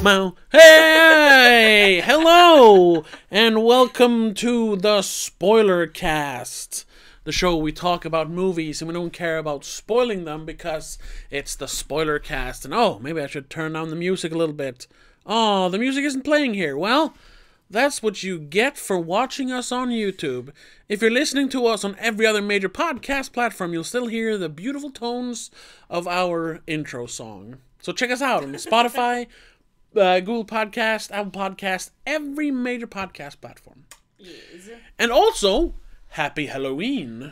Mo. Hey! Hello! And welcome to the Spoiler Cast. The show we talk about movies and we don't care about spoiling them because it's the Spoiler Cast. And oh, maybe I should turn down the music a little bit. Oh, the music isn't playing here. Well, that's what you get for watching us on YouTube. If you're listening to us on every other major podcast platform, you'll still hear the beautiful tones of our intro song. So check us out on Spotify, Google Podcast, Apple Podcast, every major podcast platform. Yes. And also, Happy Halloween.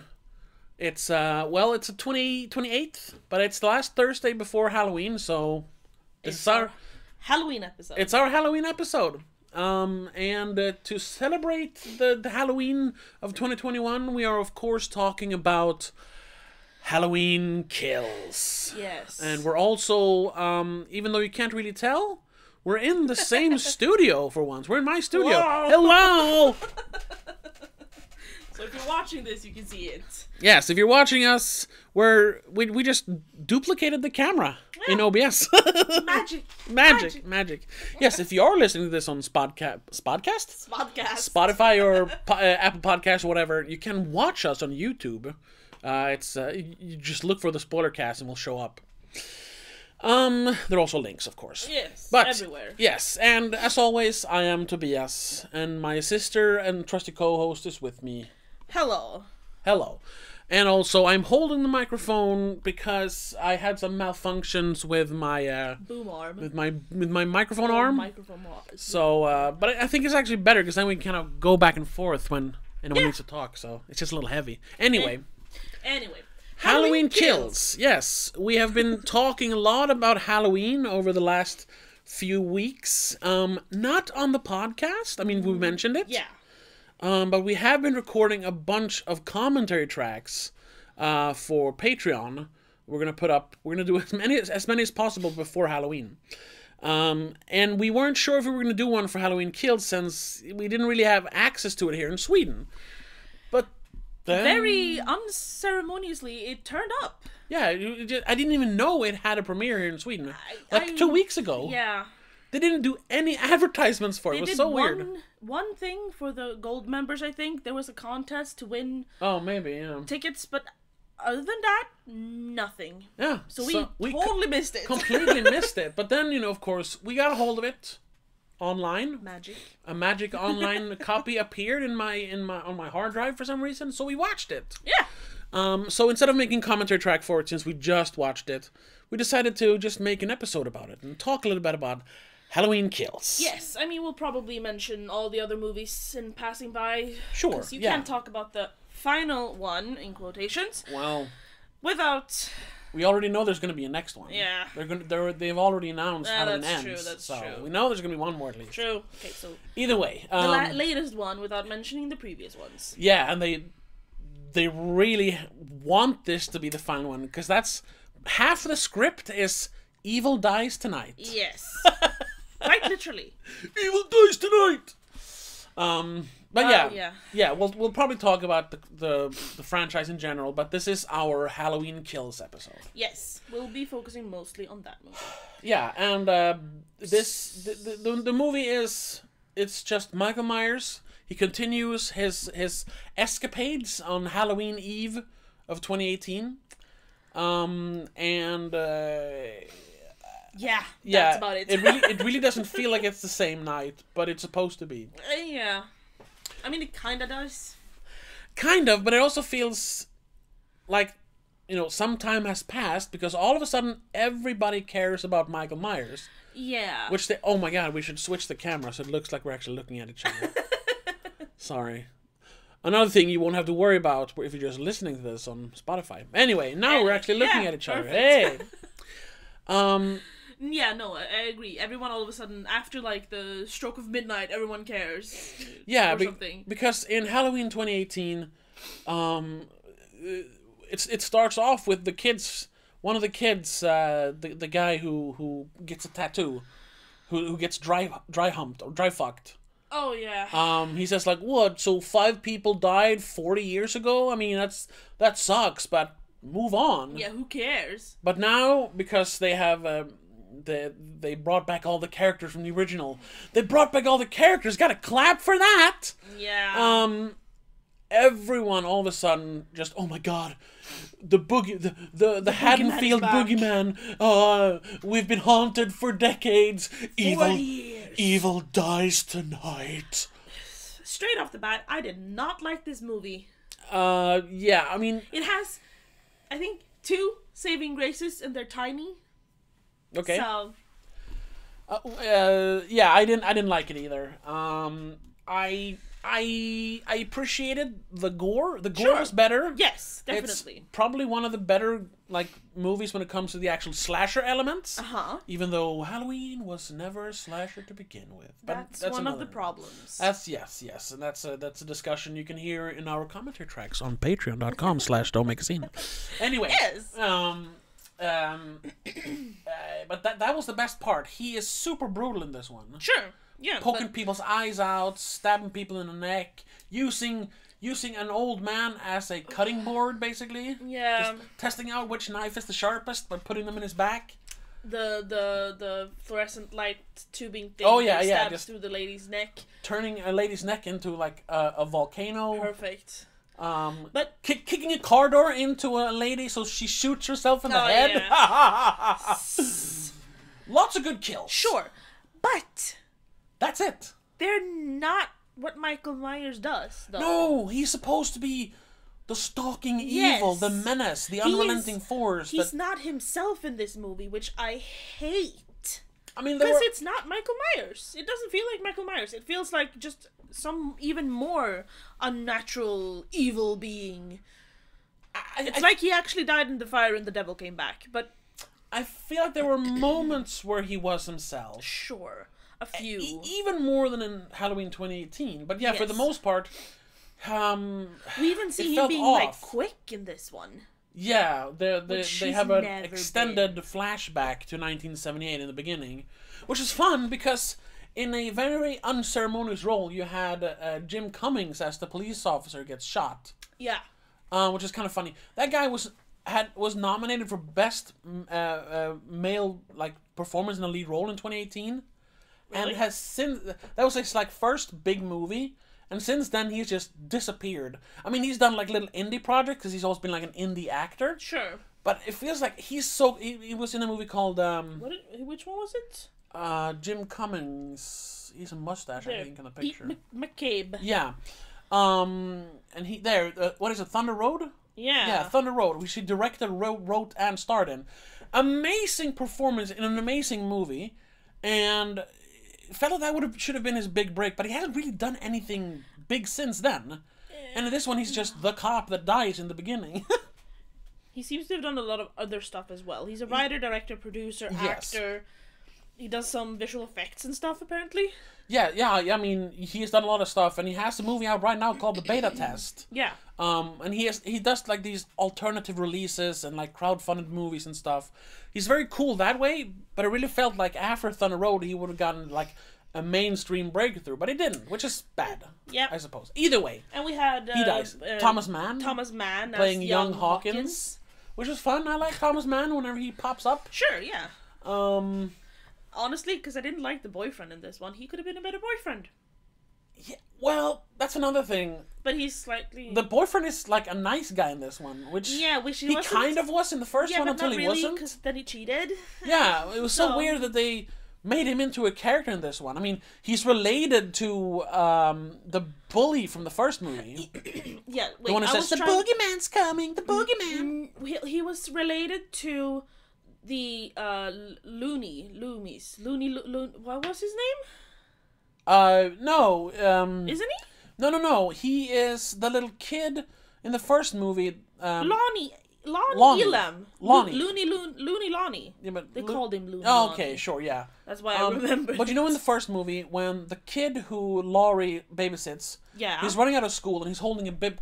It's, it's the 28th, but it's the last Thursday before Halloween, so this is our Halloween episode. It's our Halloween episode. To celebrate the Halloween of 2021, we are, of course, talking about Halloween Kills. Yes. And we're also, even though you can't really tell, we're in the same studio for once. We're in my studio. Whoa. Hello! So if you're watching this, you can see it. Yes, if you're watching us, we just duplicated the camera in OBS. Magic. Yes, if you are listening to this on Spotify or Apple Podcast or whatever, you can watch us on YouTube. You just look for the Spoiler Cast and we'll show up. There are also links, of course. Yes, but everywhere. Yes, and as always, I am Tobias, and my sister and trusty co-host is with me. Hello. And also, I'm holding the microphone because I had some malfunctions with my boom arm. with my microphone arm. Microphone arm. So, but I think it's actually better because then we can kind of go back and forth when anyone needs to talk. So it's just a little heavy. Anyway. Halloween Kills. Yes, we have been talking a lot about Halloween over the last few weeks. Not on the podcast. I mean, we mentioned it. Yeah. But we have been recording a bunch of commentary tracks for Patreon. We're gonna do as many as possible before Halloween. And we weren't sure if we were gonna do one for Halloween Kills since we didn't really have access to it here in Sweden. But then, very unceremoniously, it turned up. Yeah, I didn't even know it had a premiere here in Sweden. 2 weeks ago. Yeah. They didn't do any advertisements for it. It was so weird. One thing for the gold members, I think. There was a contest to win tickets, but other than that, nothing. Yeah. So we totally missed it. Completely missed it. But then, of course, we got a hold of it online. A magic online copy appeared on my hard drive for some reason, so we watched it. Yeah. So instead of making commentary track for it, since we just watched it, we decided to just make an episode about it and talk a little bit about Halloween Kills. Yes, I mean, we'll probably mention all the other movies in passing by. Sure, because you can't talk about the final one, in quotations, without... We already know there's going to be a next one. Yeah. They've already announced Halloween Ends. That's true. We know there's going to be one more at least. True. Okay, so... Either way. The latest one, without mentioning the previous ones. Yeah, and they really want this to be the final one, because that's... Half of the script is Evil Dies Tonight. Yes. Quite literally. Evil Dies Tonight! We'll probably talk about the franchise in general, but this is our Halloween Kills episode. Yes, we'll be focusing mostly on that movie. Yeah, and the movie it's just Michael Myers. He continues his escapades on Halloween Eve of 2018. That's about it. it really doesn't feel like it's the same night, but it's supposed to be. Yeah. I mean, it kinda does. Kind of, but it also feels like, some time has passed, because all of a sudden everybody cares about Michael Myers. Yeah. Oh my god, we should switch the camera so it looks like we're actually looking at each other. Sorry. Another thing you won't have to worry about if you're just listening to this on Spotify. Anyway, now we're actually looking at each other. Hey! Yeah, no, I agree. Everyone all of a sudden, after the stroke of midnight, everyone cares. Yeah, because in Halloween 2018, it starts off with the kids. One of the kids, the guy who gets a tattoo, who gets dry humped or dry fucked. Oh yeah. He says what? So 5 people died 40 years ago? I mean, that sucks, but move on. Yeah, who cares? But now, because they have they brought back all the characters from the original. They brought back all the characters. Got to clap for that. Yeah. Everyone all of a sudden just, oh my god, the Haddonfield boogeyman. We've been haunted for decades. Evil dies tonight. Straight off the bat, I did not like this movie. Yeah, I mean, it has, I think, 2 saving graces, and they're tiny. Okay. So. Yeah, I didn't like it either. I appreciated the gore. The gore was better. Yes, definitely. It's probably one of the better movies when it comes to the actual slasher elements. Even though Halloween was never a slasher to begin with. But that's one of the problems. Yes, and that's a discussion you can hear in our commentary tracks on patreon.com/domagazine. Anyway. Yes. But that was the best part. He is super brutal in this one. Sure. Yeah, poking people's eyes out, stabbing people in the neck, using an old man as a cutting board, basically. Yeah. Just testing out which knife is the sharpest by putting them in his back. The fluorescent light tubing thing. Oh yeah, stabs just through the lady's neck. Turning a lady's neck into a volcano. Perfect. But kicking a car door into a lady so she shoots herself in the head. Yeah. Lots of good kills. Sure, but. That's it. They're not what Michael Myers does, though. No, he's supposed to be the stalking evil, the menace, the unrelenting force. He's not himself in this movie, which I hate. I mean, because it's not Michael Myers. It doesn't feel like Michael Myers. It feels like just some even more unnatural evil being. It's like he actually died in the fire and the devil came back, but... I feel like there were moments where he was himself. Sure. A few. Even more than in Halloween 2018. But yeah, for the most part, we even see him being quick in this one. Yeah, they have an extended flashback to 1978 in the beginning, which is fun because in a very unceremonious role, you had Jim Cummings as the police officer gets shot. Yeah. Which is kind of funny. That guy was nominated for best male performance in a lead role in 2018. Really? And has since that was his first big movie, and since then he's just disappeared. I mean, he's done little indie projects because he's always been an indie actor. Sure. But it feels like he was in a movie called which one was it? Jim Cummings. He's a mustache, I think, in the picture. McCabe. Yeah. And he what is it? Thunder Road? Yeah. Yeah, Thunder Road, which he directed, wrote, and starred in. Amazing performance in an amazing movie, and felt that should have been his big break, but he hasn't really done anything big since then. And in this one, he's just the cop that dies in the beginning. He seems to have done a lot of other stuff as well. He's a writer, director, producer, actor. He does some visual effects and stuff, apparently. Yeah, I mean, he's done a lot of stuff, and he has a movie out right now called The Beta Test. Yeah. And he does these alternative releases and crowdfunded movies and stuff. He's very cool that way, but it really felt like after Thunder Road he would have gotten a mainstream breakthrough, but he didn't, which is bad. Yeah, I suppose. Either way, and we had he dies. Thomas Mann playing young Hawkins, which was fun. I like Thomas Mann whenever he pops up. Sure, yeah. Honestly, because I didn't like the boyfriend in this one, he could have been a better boyfriend. Yeah, well, that's another thing. But he's slightly... The boyfriend is a nice guy in this one, which he wasn't. kind of was in the first one until he wasn't. Because then he cheated. Yeah, it was so weird that they made him into a character in this one. I mean, he's related to the bully from the first movie. Yeah, wait, the one who says, the boogeyman's coming, the boogeyman. He was related to the Looney, what was his name? No. Isn't he? No. He is the little kid in the first movie. Lonnie. Lonnie. Looney Lonnie. Yeah, but they called him Looney. Oh, okay, sure, yeah. That's why I remember. But in the first movie, when the kid who Laurie babysits, he's running out of school and he's holding a big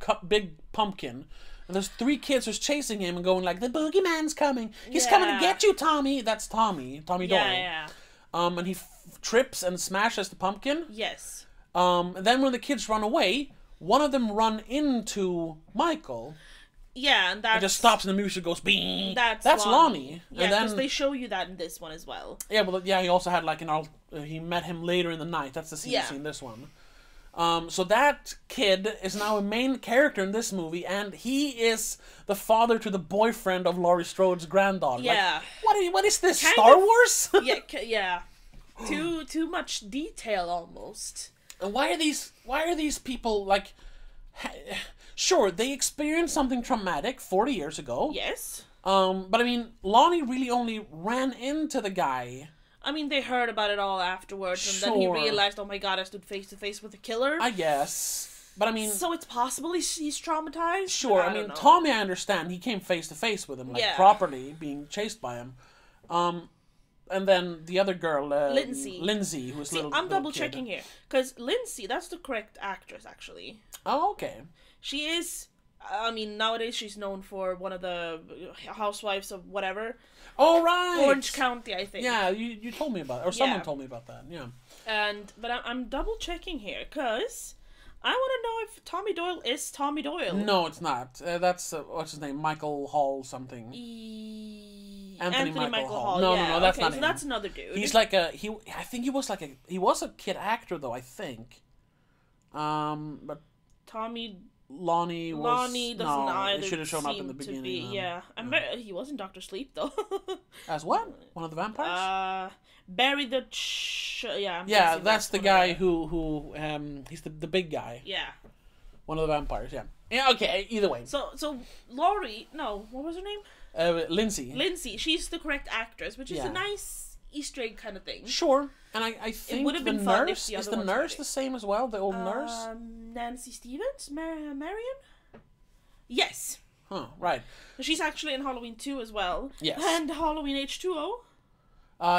pumpkin. And there's 3 kids who's chasing him and going the boogeyman's coming. He's coming to get you, Tommy. That's Tommy Doyle. Yeah. And he trips and smashes the pumpkin. Yes. And then when the kids run away, one of them run into Michael. Yeah, and that's... It just stops and the music goes bing. That's Lonnie. Yeah, And because then they show you that in this one as well. yeah, well, yeah, he also had like he met him later in the night. That's the scene you Yeah. see in this one. So that kid is now a main character in this movie, and he is the father to the boyfriend of Laurie Strode's granddaughter. Yeah. Like, what is this? Kind Star of- Wars? Yeah. Too much detail almost. And why are these people like? Sure, they experienced something traumatic 40 years ago. Yes. But I mean, Lonnie really only ran into the guy. I mean, they heard about it all afterwards, and then he Sure. realized, oh my god, I stood face to face with a killer. I guess. But I mean, So it's possible he's traumatized? sure. but I mean, don't know. Tommy, I understand. He came face to face with him, like Yeah. properly, being chased by him. And then the other girl, Lindsay, who's See, little. I'm little double kid. checking here. Because Lindsay, that's the correct actress, actually. Oh, okay. She is... I mean, nowadays she's known for one of the housewives of whatever. Oh, right. Orange County, I think. Yeah, you told me about it, or someone Yeah. told me about that. Yeah. But I'm double checking here, because I want to know if Tommy Doyle is Tommy Doyle. No, it's not. That's what's his name, Michael Hall something. Anthony Michael Hall. No, yeah. no, that's okay, not so him. that's another dude. He's like I think he was a kid actor though. I think. But Tommy Lonnie doesn't either. It should have shown up in seem the to beginning. be, yeah. He was in Doctor Sleep though. As what? One of the vampires? Barry the yeah. I'm Yeah, guessing that's the one of guy who he's the big guy. Yeah. One of the vampires. Yeah. Yeah. Okay. Either way. So Laurie, no, what was her name? Lindsay. Lindsay. She's the correct actress, which is Yeah. a nice Easter egg kind of thing. Sure. And I think would have the been fun if nurse the is other the ones nurse were the same as well. The old nurse. Nancy Stevens, Marion. Yes. Huh. Right. She's actually in Halloween 2 as well. Yes. And Halloween H2O.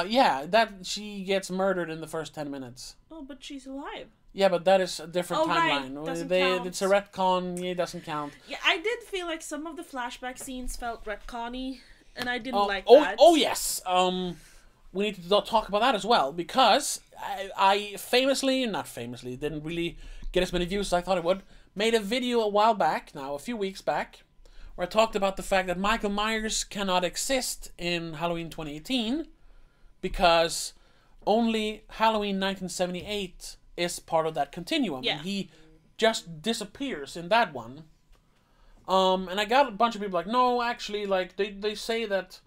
Yeah. That she gets murdered in the first 10 minutes. Oh, but she's alive. Yeah, but that is a different Oh, right. timeline. Doesn't count. It's a retcon. Yeah, it doesn't count. Yeah, I did feel like some of the flashback scenes felt retcon-y, and I didn't Oh, like oh, that. oh yes. We need to talk about that as well because I not famously, didn't really get as many views as I thought it would. Made a video a few weeks back, where I talked about the fact that Michael Myers cannot exist in Halloween 2018 because only Halloween 1978 is part of that continuum, Yeah. and he just disappears in that one. And I got a bunch of people like, no, actually, like they say that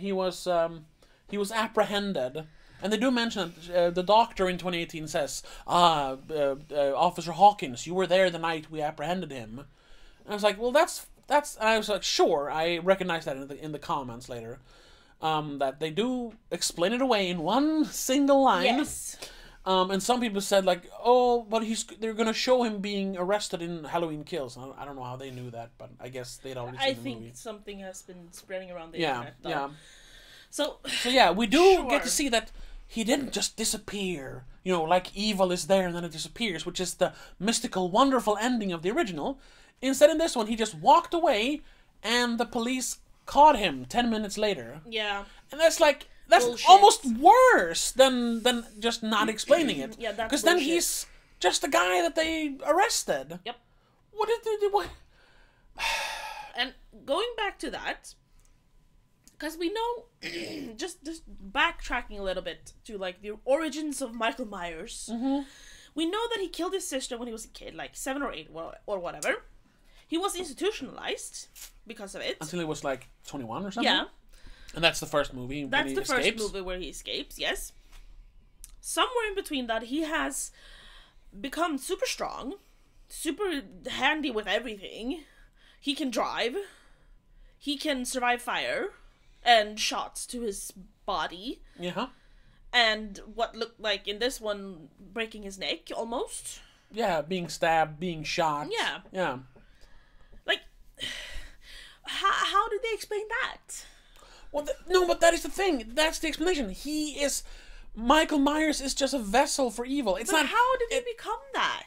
he was apprehended, and they do mention that the doctor in 2018 says, Officer Hawkins, you were there the night we apprehended him. And I was like, well, that's. And I was like, sure, I recognize that in the comments later, that they do explain it away in one single line. Yes. And some people said like, oh, but they're gonna show him being arrested in Halloween Kills. I don't know how they knew that, but I guess they'd already seen I the think movie. something has been spreading around the Yeah, internet, though. yeah. So Yeah, we do Sure. get to see that he didn't just disappear. You know, like evil is there and then it disappears, which is the mystical, wonderful ending of the original. Instead, in this one, he just walked away, and the police caught him 10 minutes later. yeah. And that's Bullshit. almost worse than just not explaining it. Yeah, that's because then bullshit. he's just the guy that they arrested. Yep. What did they do? What? And going back to that, because we know, just backtracking a little bit to like the origins of Michael Myers, we know that he killed his sister when he was a kid, like 7 or 8 or whatever. He was institutionalized because of it. Until he was like 21 or something. Yeah, And that's the first movie. when that's he the escapes. first movie where he escapes. Yes. Somewhere in between that, he has become super strong, super handy with everything. He can drive. He can survive fire and shots to his body. Yeah. And what looked like in this one, breaking his neck almost. Yeah, being stabbed, being shot. Yeah. Yeah. Like, how did they explain that? Well, no, but that is the thing. That's the explanation. Michael Myers is just a vessel for evil. It's But not. how did he become that?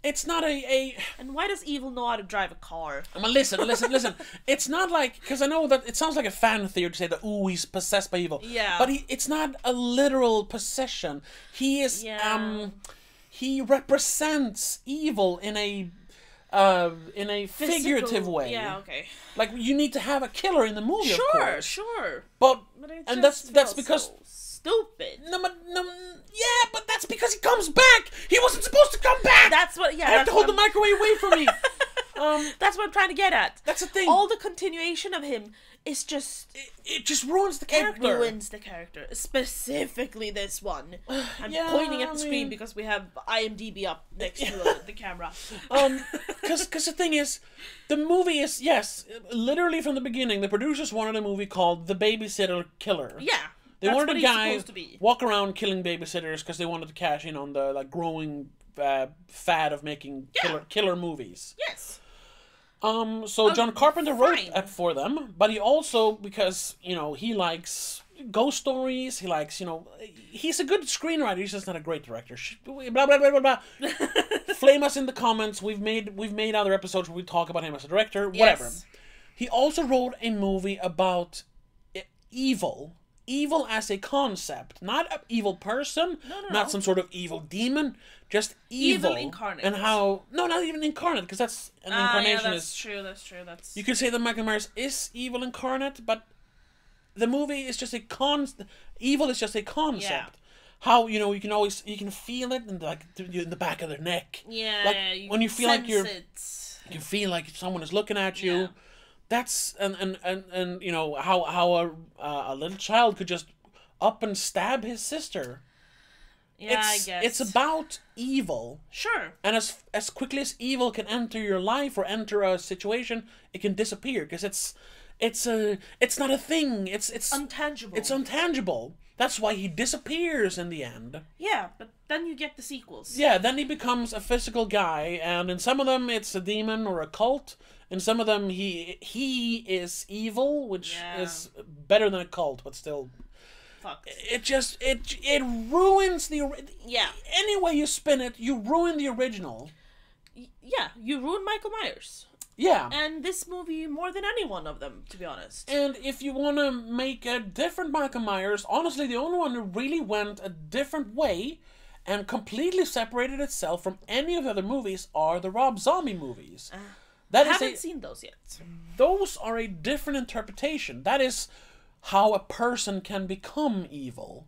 It's not a. And why does evil know how to drive a car? I mean, listen. It's not like, because I know that it sounds like a fan theory to say that, ooh, he's possessed by evil. Yeah. But it's not a literal possession. He is. Yeah. He represents evil in a in a figurative way. Yeah, okay. Like, you need to have a killer in the movie, of course. Sure. But it and just that's feels because so stupid. no, yeah, but that's because he comes back. He wasn't supposed to come back. That's what. Yeah, I have to hold the microwave away from me. That's what I'm trying to get at. That's the thing. All the continuation of him is just. It just ruins the character. It ruins the character. Specifically this one. I'm pointing at the screen because we have IMDb up next to the camera. Because the thing is, the movie is, yes, literally from the beginning, the producers wanted a movie called The Babysitter Killer. Yeah. They wanted a guy to be. walk around killing babysitters because they wanted to cash in on the growing fad of making killer movies. Yes. So John Carpenter wrote fine. it for them, but he also, because, he likes ghost stories, he likes, he's a good screenwriter, he's just not a great director. Blah, blah, blah, blah, blah. Flame us in the comments, we've made other episodes where we talk about him as a director, whatever. Yes. He also wrote a movie about evil. Evil as a concept, not an evil person, not some sort of evil demon, just evil incarnate. And how not even incarnate, because that's an incarnation that's is true. That's true. That's you could say that Michael Myers is evil incarnate, but the movie is just evil is just a concept. Yeah. How you can feel it in the back of their neck. Yeah, like when you feel like you can feel like someone is looking at you. Yeah. That's and how a little child could just up and stab his sister. Yeah, I guess it's about evil. Sure. And as quickly as evil can enter your life or enter a situation, it can disappear because it's not a thing. It's intangible. It's intangible. That's why he disappears in the end. Yeah, but then you get the sequels. Yeah, then he becomes a physical guy, and in some of them it's a demon or a cult. In some of them, he is evil, which is better than a cult, but still. Fuck. It ruins the. Yeah. Any way you spin it, you ruin the original. Yeah, you ruin Michael Myers. Yeah. And this movie more than any one of them, to be honest. And if you want to make a different Michael Myers, honestly, the only one who really went a different way and completely separated itself from any of the other movies are the Rob Zombie movies. I haven't seen those yet. Those are a different interpretation. That is how a person can become evil.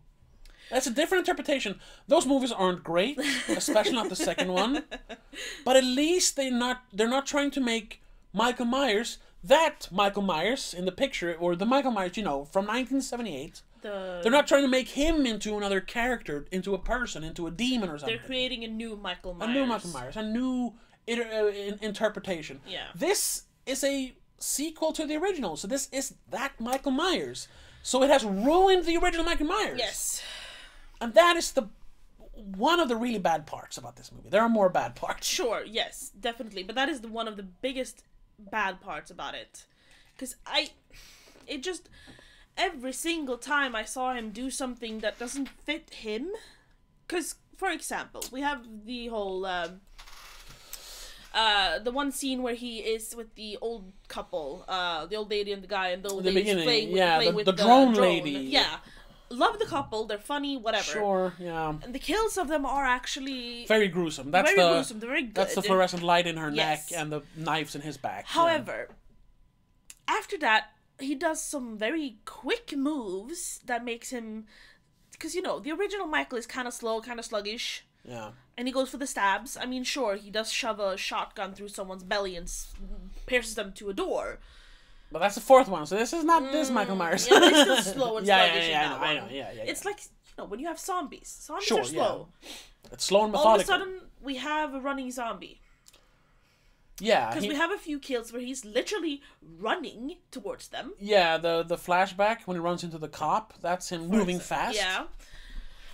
That's a different interpretation. Those movies aren't great, especially not the second one. But at least they're not trying to make Michael Myers, that Michael Myers in the picture, or the Michael Myers, from 1978. They're not trying to make him into another character, into a person, into a demon or something. They're creating a new Michael Myers. A new Michael Myers. A new interpretation. Yeah. This is a sequel to the original, so this is that Michael Myers. So it has ruined the original Michael Myers. Yes. And that is one of the really bad parts about this movie. There are more bad parts. Sure, yes, definitely. But that is one of the biggest bad parts about it. Because every single time I saw him do something that doesn't fit him. Because, for example, we have the whole, the one scene where he is with the old couple, the old lady and the guy, and the old lady's playing with the drone lady. Yeah. Love the couple, they're funny, whatever. Sure, yeah. And the kills of them are actually very gruesome. They're very good. That's the fluorescent light in her Yes. neck and the knives in his back. However, after that, he does some very quick moves that makes him... Because, the original Michael is kind of slow, kind of sluggish. Yeah. And he goes for the stabs. I mean, sure, he does shove a shotgun through someone's belly and pierces them to a door. But that's the fourth one, so this is not this Michael Myers. Yeah, but he's still slow and sluggish in that one. I know. It's like, when you have zombies. Zombies Sure, are slow. yeah. It's slow and methodical. All of a sudden, we have a running zombie. Yeah. Because we have a few kills where he's literally running towards them. Yeah, the flashback when he runs into the cop, that's him moving fast. Yeah.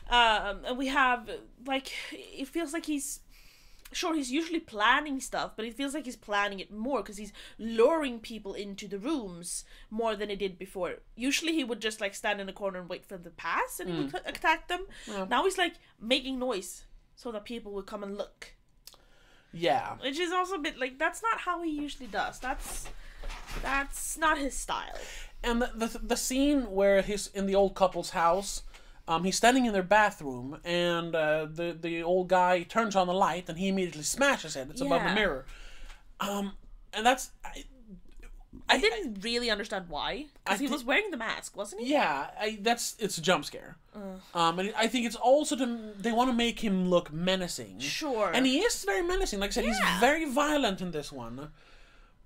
And we have, it feels like he's... Sure, he's usually planning stuff, but it feels like he's planning it more because he's luring people into the rooms more than he did before. Usually he would just stand in a corner and wait for them to pass and he would attack them. Yeah. Now he's making noise so that people would come and look. Yeah. Which is also a bit that's not how he usually does. That's not his style. And the scene where he's in the old couple's house... he's standing in their bathroom, and the old guy turns on the light, and he immediately smashes it. It's above the mirror. And that's I didn't really understand why, because he was wearing the mask, wasn't he? Yeah, it's a jump scare. And I think it's also they want to make him look menacing. Sure. And he is very menacing. Like I said, he's very violent in this one.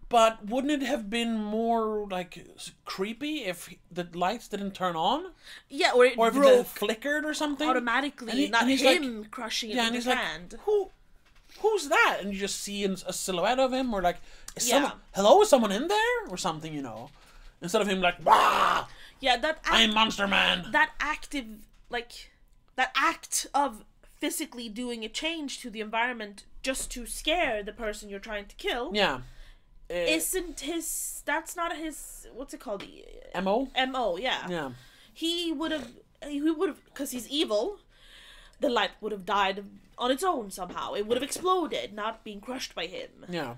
But wouldn't it have been more like creepy if the lights didn't turn on? Yeah, or if it broke flickered or something automatically, not him crushing it with his hand. Who's that? And you just see a silhouette of him, or like, is someone in there, or something, instead of him like, "Wah! Yeah, I'm Monster Man." That act of physically doing a change to the environment just to scare the person you're trying to kill. Yeah. That's not his, what's it called? MO? MO, yeah. Yeah. He would have, because he's evil, the light would have died on its own somehow. It would have exploded, not being crushed by him. Yeah.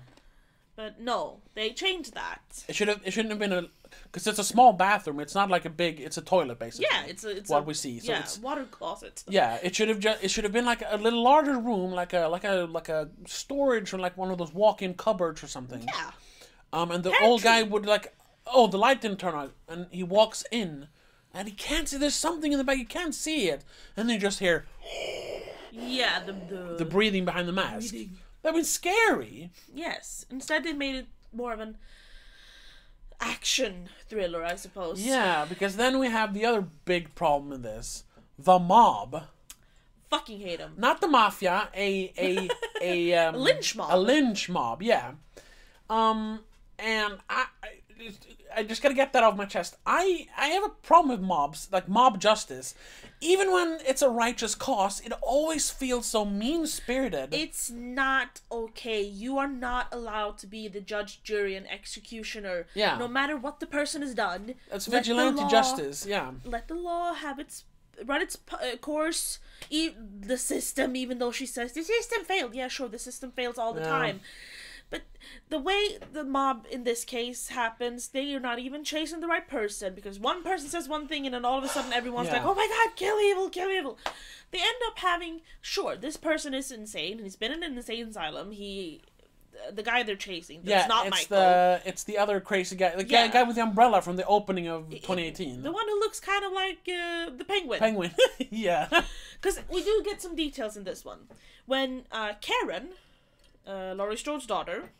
But no, they changed that. It shouldn't have been because it's a small bathroom. It's not like it's a toilet basically. Yeah, it's what we see. So it's water closet. Yeah, it should have been like a little larger room, like a storage, or like one of those walk-in cupboards or something. Yeah. And the old guy would the light didn't turn on, and he walks in, and he can't see. There's something in the bag. He can't see it, and then you just hear. Yeah, the breathing behind the mask. That was scary. Yes. Instead, they made it more of an action thriller, I suppose. Yeah, because then we have the other big problem in this: the mob. Fucking hate them. Not the mafia. A lynch mob. A lynch mob. Yeah. And I just gotta get that off my chest. I have a problem with mobs, like mob justice. Even when it's a righteous cause, it always feels so mean-spirited. It's not okay. You are not allowed to be the judge, jury, and executioner. Yeah. No matter what the person has done. That's vigilante justice, yeah. Let the law have run its course. The system, even though she says, the system failed. Yeah, sure, the system fails all the time. But the way the mob in this case happens, they are not even chasing the right person, because one person says one thing and then all of a sudden everyone's like, oh my god, kill evil, kill evil. They end up having, sure, this person is insane, and he's been in an insane asylum. The guy they're chasing, that's not Michael. It's the other crazy guy, the guy with the umbrella from the opening of 2018. The one who looks kind of like the penguin. Penguin, yeah. Because we do get some details in this one. When Karen... Laurie Strode's daughter.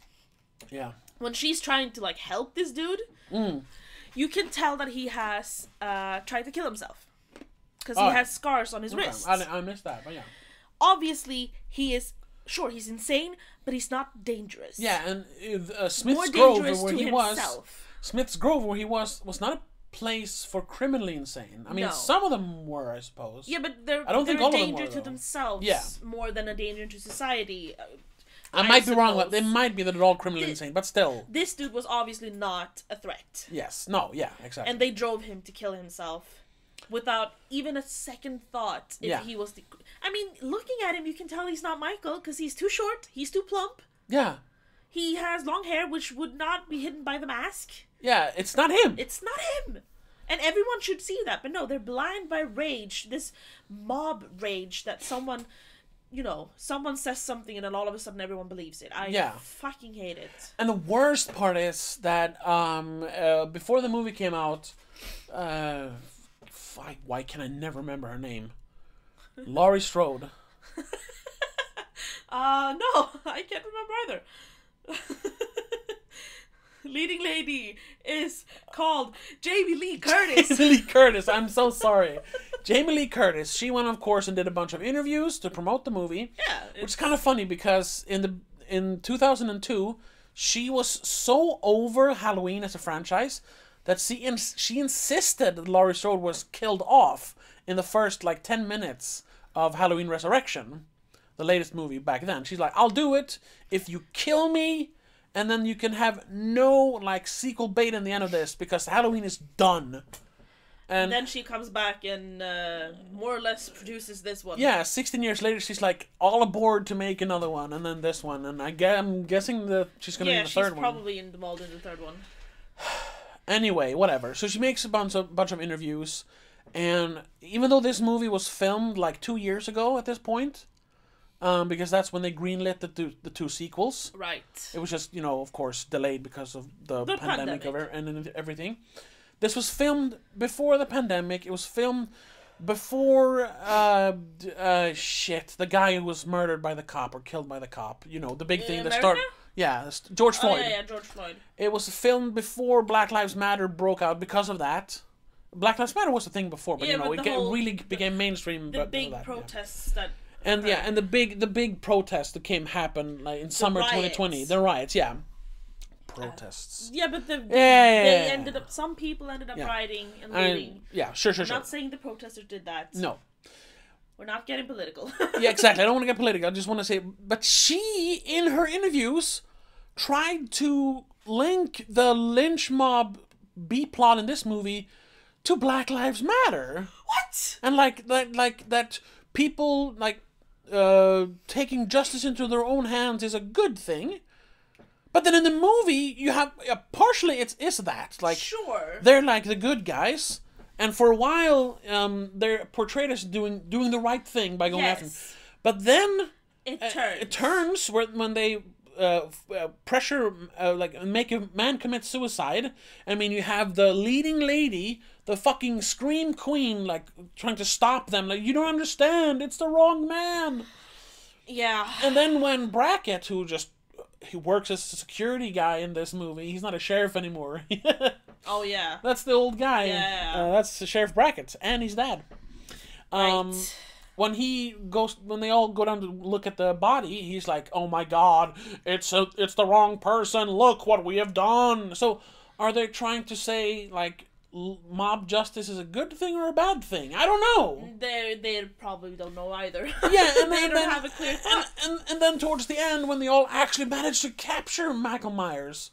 Yeah. When she's trying to help this dude, you can tell that he has tried to kill himself, because he has scars on his wrists. I missed that, but yeah. Obviously, he's insane, but he's not dangerous. Yeah, and Smith's Grove, where he was not a place for criminally insane. I mean, some of them were, I suppose. Yeah, but they're a danger to themselves more than a danger to society. I might be wrong, but they might be that they're all criminally insane, but still. This dude was obviously not a threat. Yes. No, yeah, exactly. And they drove him to kill himself without even a second thought if he was I mean, looking at him, you can tell he's not Michael, because he's too short, he's too plump. Yeah. He has long hair, which would not be hidden by the mask. Yeah, it's not him. It's not him. And everyone should see that, but no, they're blind by rage, this mob rage that someone says something and then all of a sudden everyone believes it. I fucking hate it. And the worst part is that before the movie came out, why can I never remember her name? Laurie Strode. No, I can't remember either. Leading lady is called Jamie Lee Curtis. Jamie Lee Curtis, I'm so sorry. Jamie Lee Curtis, she went, of course, and did a bunch of interviews to promote the movie. Yeah. Which is kind of funny, because in 2002, she was so over Halloween as a franchise that she insisted that Laurie Strode was killed off in the first, 10 minutes of Halloween Resurrection, the latest movie back then. She's like, I'll do it if you kill me, and then you can have no, sequel bait in the end of this, because Halloween is done. And then she comes back and more or less produces this one. Yeah, 16 years later, she's all aboard to make another one, and then this one, and I'm guessing that she's going to be in the third one. Yeah, she's probably involved in the third one. Anyway, whatever. So she makes a bunch of interviews, and even though this movie was filmed 2 years ago at this point, because that's when they greenlit the two sequels. Right. It was just, of course, delayed because of the pandemic. And everything. This was filmed before the pandemic. It was filmed before the guy who was murdered by the cop or killed by the cop. The big thing that started. Yeah, George Floyd. Yeah, George Floyd. It was filmed before Black Lives Matter broke out because of that. Black Lives Matter was a thing before, but really became mainstream. The big protests that. And and the big protests that happened like in summer 2020. The riots, yeah. Protests. But they ended up. Some people ended up rioting and leaving. Sure. I'm not saying the protesters did that. No. We're not getting political. Yeah, exactly. I don't want to get political. I just want to say, but she, in her interviews, tried to link the lynch mob B-plot in this movie to Black Lives Matter. What? And like that people taking justice into their own hands is a good thing. But then in the movie, you have partially it's that sure they're like the good guys, and for a while they're portrayed as doing the right thing by going after them. But then it turns when they pressure make a man commit suicide. I mean, you have the leading lady, the fucking scream queen, trying to stop them. You don't understand. It's the wrong man. Yeah. And then when Brackett, he works as a security guy in this movie. He's not a sheriff anymore. Oh yeah, that's the old guy. Yeah, that's Sheriff Brackett, and his dad. Right. When they all go down to look at the body, he's like, "Oh my God, it's the wrong person. Look what we have done." So, are they trying to say mob justice is a good thing or a bad thing? I don't know. They probably don't know either. Yeah, and they don't have a clear thought. And then towards the end, when they all actually manage to capture Michael Myers,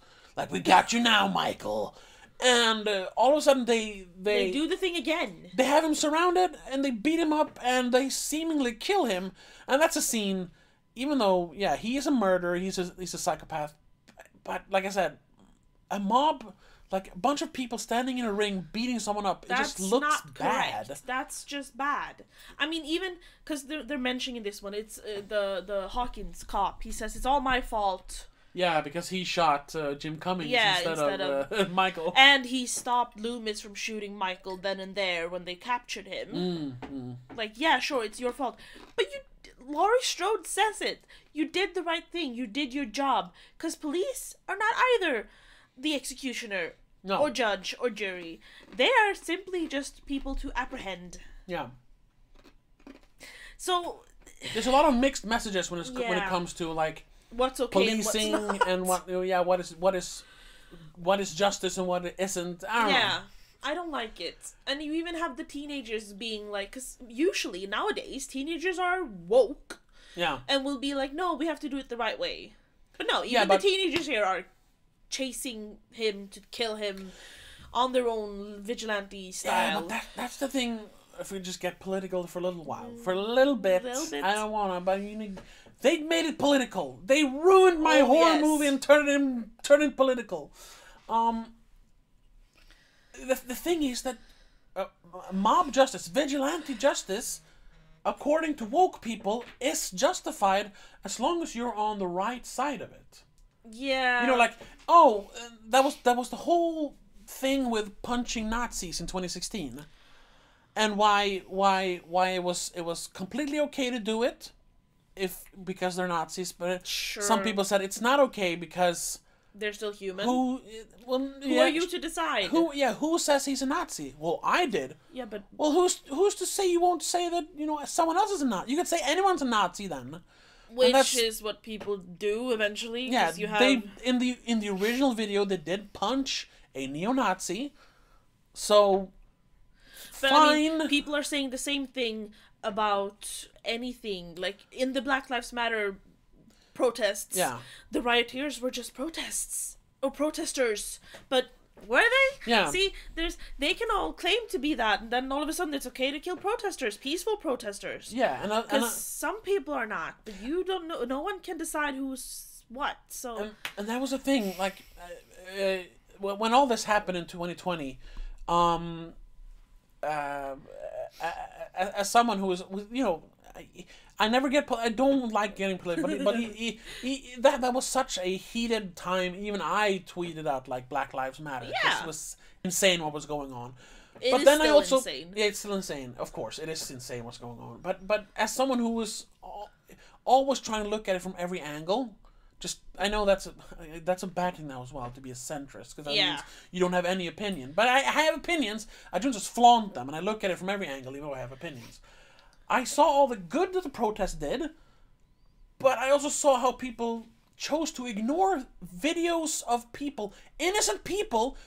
we got you now, Michael. And all of a sudden they do the thing again. They have him surrounded and they beat him up and they seemingly kill him. And that's a scene, even though he is a murderer, he's a psychopath. But like I said, a mob. A bunch of people standing in a ring beating someone up. It just looks not bad. Correct. That's just bad. I mean, even because they're mentioning this one, it's the Hawkins cop. He says it's all my fault. Yeah, because he shot Jim Cummings instead of Michael. And he stopped Loomis from shooting Michael then and there when they captured him. Sure, it's your fault. But Laurie Strode says it. You did the right thing. You did your job. Because police are not either the executioner. No. Or judge or jury. They are simply just people to apprehend. Yeah. So there's a lot of mixed messages when it comes to what's okay policing and what's not. what is justice and what it isn't. I don't know. I don't like it. And you even have the teenagers being because usually nowadays teenagers are woke. Yeah. And will be no, we have to do it the right way. But no, even the teenagers here are chasing him to kill him on their own vigilante style. Yeah, but that's the thing. If we just get political for a little while, for a little bit. I don't wanna, but they made it political. They ruined my horror movie and turned it political. The thing is that mob justice, vigilante justice, according to woke people, is justified as long as you're on the right side of it. Yeah. That was the whole thing with punching Nazis in 2016, and why it was completely okay to do it, because they're Nazis, but some people said it's not okay because they're still human. Who are you to decide? Who says he's a Nazi? Well, I did. Yeah, but who's to say you won't say that someone else is a Nazi? You could say anyone's a Nazi then. Which is what people do eventually. Yeah, they in the original video they did punch a neo-Nazi, so but fine. I mean, people are saying the same thing about anything. In the Black Lives Matter protests, the rioters were just protests or protesters, but were they? Yeah. See, they can all claim to be that, and then all of a sudden it's okay to kill protesters, peaceful protesters. Yeah, because some people are not, but you don't know. No one can decide who's what. So and that was the thing. When all this happened in 2020, as someone who was, I never get. I don't like getting political, but that was such a heated time. Even I tweeted out like Black Lives Matter. Yeah. It was insane what was going on. It is still insane. Yeah, it's still insane. Of course, it is insane what's going on. But as someone who was always trying to look at it from every angle, I know that's a bad thing now as well, to be a centrist, because that means you don't have any opinion. But I have opinions. I don't just flaunt them, and I look at it from every angle, even though I have opinions. I saw all the good that the protest did, but I also saw how people chose to ignore videos of people, innocent people,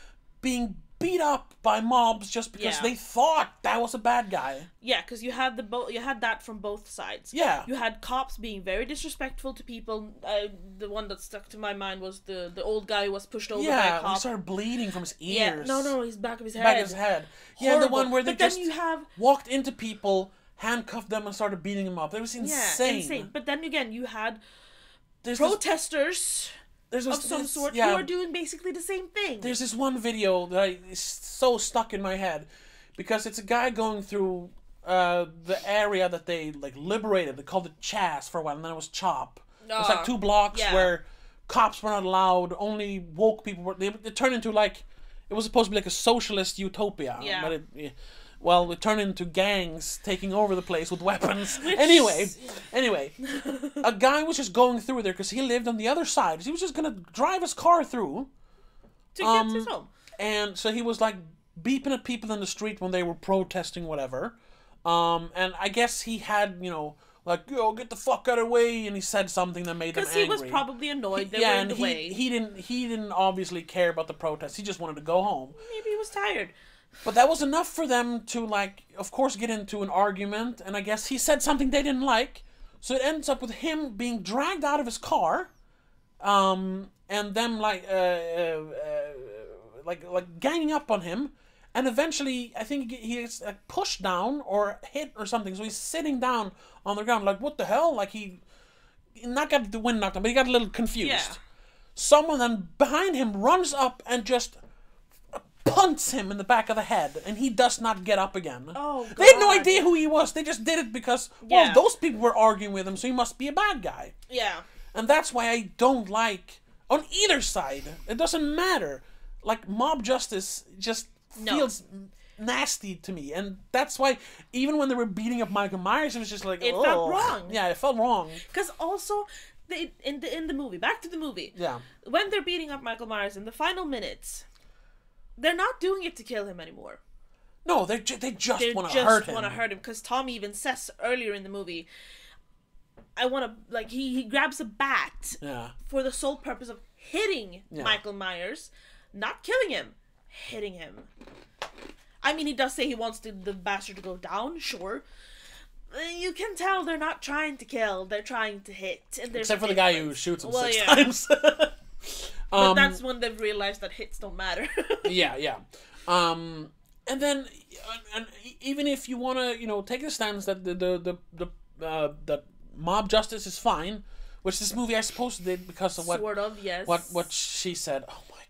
being beat up by mobs just because they thought that was a bad guy. Yeah, because you had you had that from both sides. Yeah, you had cops being very disrespectful to people. The one that stuck to my mind was the old guy who was pushed over by a cop. Yeah, he started bleeding from his ears. Yeah, no, his back of his head. Back of his head. Horrible. Yeah, the one where they just walked into people, handcuffed them, and started beating them up. It was insane. Yeah, insane. But then again, you had protesters of some sort who are doing basically the same thing. There's this one video that is so stuck in my head, because it's a guy going through the area that they liberated. They called it Chas for a while, and then it was Chop. It was like 2 blocks where cops were not allowed. Only woke people were. It turned into it was supposed to be like a socialist utopia. Yeah. But it turned into gangs taking over the place with weapons. Anyway, a guy was just going through there because he lived on the other side. He was just gonna drive his car through to get his home. And so he was beeping at people in the street when they were protesting, whatever. And I guess he had, yo, get the fuck out of the way, and he said something that made them angry. Because he was probably annoyed they were in the way. He didn't obviously care about the protest. He just wanted to go home. Maybe he was tired. But that was enough for them to, of course, get into an argument, and I guess he said something they didn't like, so it ends up with him being dragged out of his car, and them, ganging up on him, and eventually, I think he gets pushed down, or hit, or something, so he's sitting down on the ground, what the hell? He not got the wind knocked out, but he got a little confused. Yeah. Someone then behind him runs up and just punts him in the back of the head, and he does not get up again. Oh, God. They had no idea who he was. They just did it because, those people were arguing with him, so he must be a bad guy. Yeah. And that's why I don't like, on either side, it doesn't matter. Mob justice just feels nasty to me. And that's why, even when they were beating up Michael Myers, it was just it felt wrong. Yeah, it felt wrong. Because also, in the movie, back to the movie, when they're beating up Michael Myers in the final minutes, they're not doing it to kill him anymore. No, they just want to hurt him. They just want to hurt him, because Tom even says earlier in the movie, I want to, he grabs a bat for the sole purpose of hitting Michael Myers, not killing him, hitting him. I mean, he does say he wants the bastard to go down, sure. You can tell they're not trying to kill, they're trying to hit. And except for the guy who shoots him 6 times. But that's when they've realized that hits don't matter. yeah. And then, even if you want to, take the stance that the mob justice is fine, which this movie I suppose did because of what she said. Oh my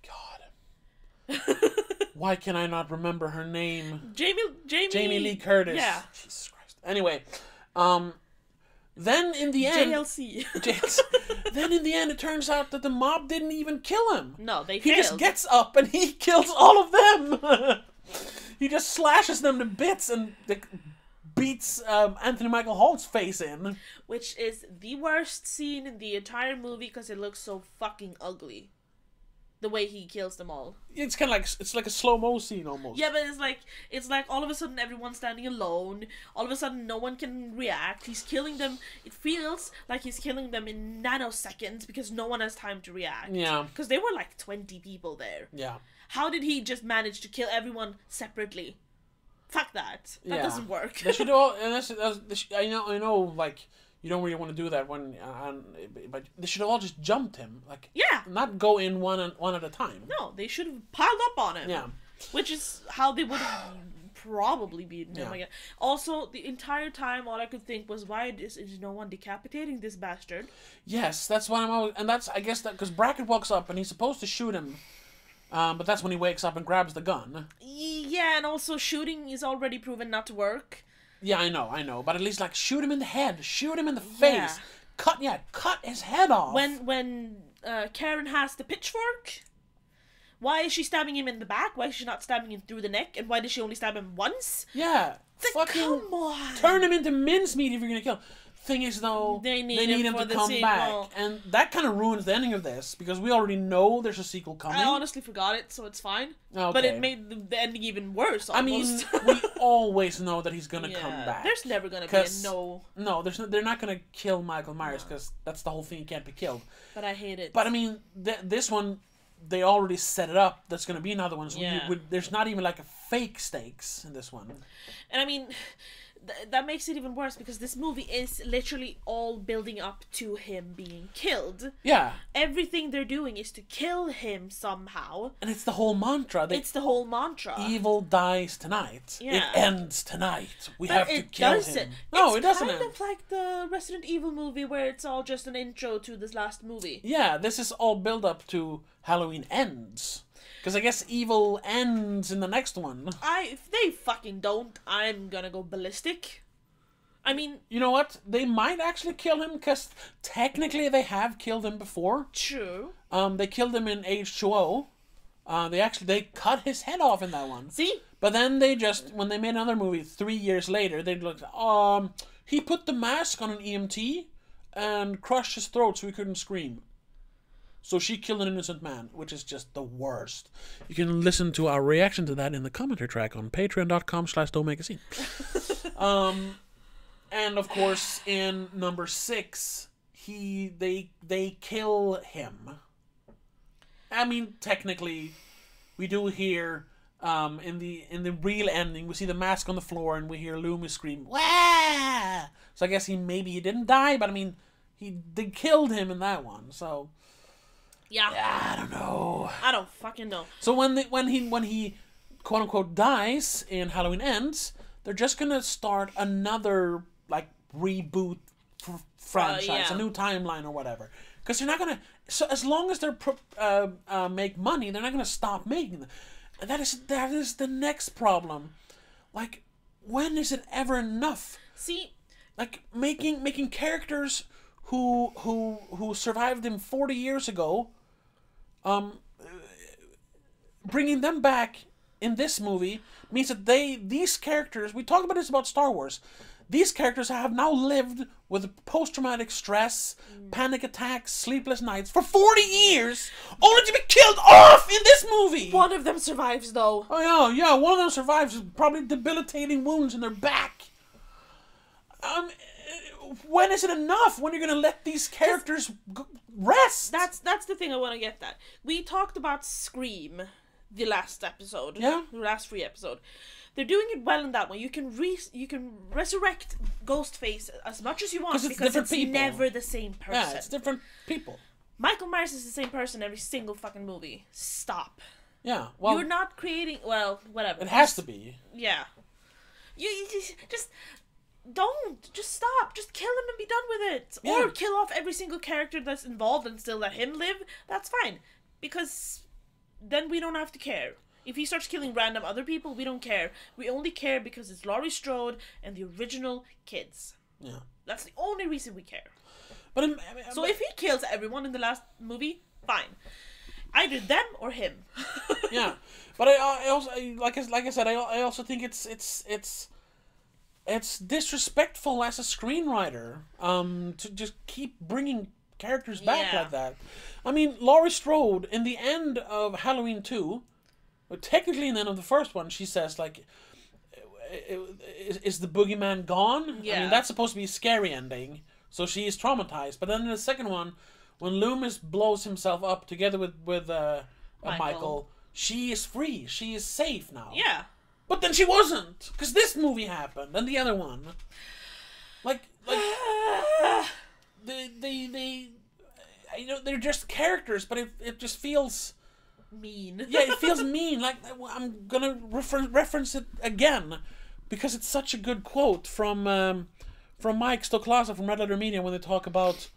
God. Why can I not remember her name? Jamie Lee Curtis. Yeah. Jesus Christ. Anyway, then in the end, JLC. Then in the end, it turns out that the mob didn't even kill him. No, He just gets up and he kills all of them. He just slashes them to bits and beats Anthony Michael Halt's face in. Which is the worst scene in the entire movie because it looks so fucking ugly. The way he kills them all. It's kind of it's like a slow-mo scene almost. Yeah, but it's like all of a sudden everyone's standing alone. All of a sudden no one can react. He's killing them. It feels like he's killing them in nanoseconds because no one has time to react. Yeah. Because there were 20 people there. Yeah. How did he just manage to kill everyone separately? Fuck that. That doesn't work. They should all, and I know, you don't really want to do that but they should have all just jumped him, not go in one at a time. No, they should have piled up on him. Yeah, which is how they would have probably beaten him. Yeah. Also, the entire time, all I could think was, why is no one decapitating this bastard? Yes, that's why I guess that because Brackett walks up and he's supposed to shoot him. But that's when he wakes up and grabs the gun. Yeah, and also shooting is already proven not to work. Yeah, I know, but at least like shoot him in the head, shoot him in the face, cut his head off. When Karen has the pitchfork, why is she stabbing him in the back? Why is she not stabbing him through the neck? And why did she only stab him once? Yeah, fucking come on, turn him into mincemeat if you're gonna kill him. Thing is, though, they need him to come back, and that kind of ruins the ending of this because we already know there's a sequel coming. I honestly forgot it, so it's fine. Okay. But it made the ending even worse. Almost. I mean, we always know that he's gonna come back. There's never gonna be a no. No, they're not gonna kill Michael Myers because that's the whole thing. He can't be killed. But I hate it. But I mean, this one, they already set it up. That's gonna be another one. So there's not even like a fake stakes in this one. And I mean. That makes it even worse because this movie is literally all building up to him being killed. Yeah. Everything they're doing is to kill him somehow. And it's the whole mantra. It's the whole mantra. Evil dies tonight. Yeah. It ends tonight. We have to kill him. No, it doesn't end. It's kind of like the Resident Evil movie where it's all just an intro to this last movie. Yeah, this is all build up to Halloween Ends. Because I guess evil ends in the next one. If they fucking don't, I'm gonna go ballistic. I mean... You know what? They might actually kill him, because technically they have killed him before. True. They killed him in H2O. They cut his head off in that one. See? But then when they made another movie 3 years later, they looked, he put the mask on an EMT and crushed his throat so he couldn't scream. So she killed an innocent man, which is just the worst. You can listen to our reaction to that in the commentary track on patreon.com/domagazine. And of course, in number 6, they kill him. I mean, technically, we do hear in the real ending, we see the mask on the floor and we hear Loomis scream, "Wah!" So I guess maybe he didn't die, but I mean, they killed him in that one. So. Yeah. I don't know. I don't fucking know. So when he quote unquote dies in Halloween Ends, they're just gonna start another like reboot franchise, a new timeline or whatever. Because they're not gonna. So as long as they're make money, they're not gonna stop making them. And that is the next problem. Like, when is it ever enough? See, like making characters who survived him 40 years ago. Bringing them back in this movie means that these characters, we talked about this about Star Wars, these characters have now lived with post-traumatic stress, panic attacks, sleepless nights for 40 years, only to be killed off in this movie! One of them survives, though. Oh yeah, one of them survives, probably debilitating wounds in their back. When is it enough? When are you going to let these characters rest? That's the thing I want to get at. We talked about Scream, the last episode. Yeah. The last free episode. They're doing it well in that one. You can resurrect Ghostface as much as you want because it's never the same person. Yeah, it's different people. Michael Myers is the same person every single fucking movie. Stop. Yeah, well... You're not creating... Well, whatever. It has to be. Yeah. You just... Don't. Just stop. Just kill him and be done with it. Yeah. Or kill off every single character that's involved and still let him live. That's fine. Because then we don't have to care. If he starts killing random other people, we don't care. We only care because it's Laurie Strode and the original kids. Yeah. That's the only reason we care. But if he kills everyone in the last movie, fine. Either them or him. Yeah. But I also, like I said, I also think it's disrespectful as a screenwriter to just keep bringing characters back like that. I mean, Laurie Strode, in the end of Halloween 2, but technically in the end of the first one, she says, like, is the boogeyman gone? Yeah. I mean, that's supposed to be a scary ending, so she is traumatized. But then in the second one, when Loomis blows himself up together with Michael, she is free. She is safe now. Yeah. But then she wasn't, because this movie happened, and the other one. Like they you know, they're just characters, but it just feels mean. Yeah, it feels mean. Like, I'm gonna reference it again, because it's such a good quote from Mike Stoklasa from Red Letter Media when they talk about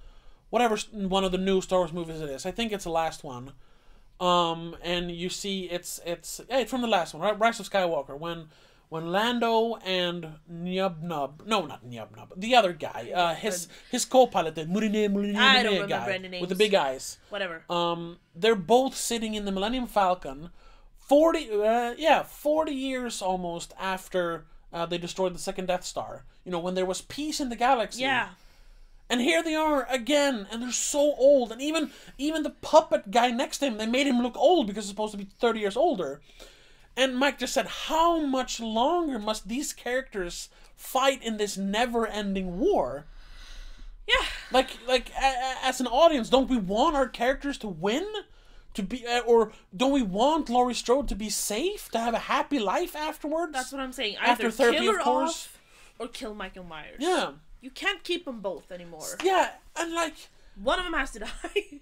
whatever one of the new Star Wars movies it is. I think it's the last one. And you see it's from the last one, right? Rise of Skywalker, when Lando and Nub Nub, no, not Nub Nub, the other guy, his co-pilot, the I don't remember guy any names. with the big eyes. Whatever. They're both sitting in the Millennium Falcon, 40 years almost after they destroyed the second Death Star. You know, when there was peace in the galaxy. Yeah. And here they are again, and they're so old. And even the puppet guy next to him, they made him look old because he's supposed to be 30 years older. And Mike just said, how much longer must these characters fight in this never-ending war? Yeah. Like as an audience, don't we want our characters to win? To be, or don't we want Laurie Strode to be safe, to have a happy life afterwards? That's what I'm saying. After Either therapy, kill her of course. off or kill Michael Myers. Yeah. You can't keep them both anymore. Yeah, and one of them has to die.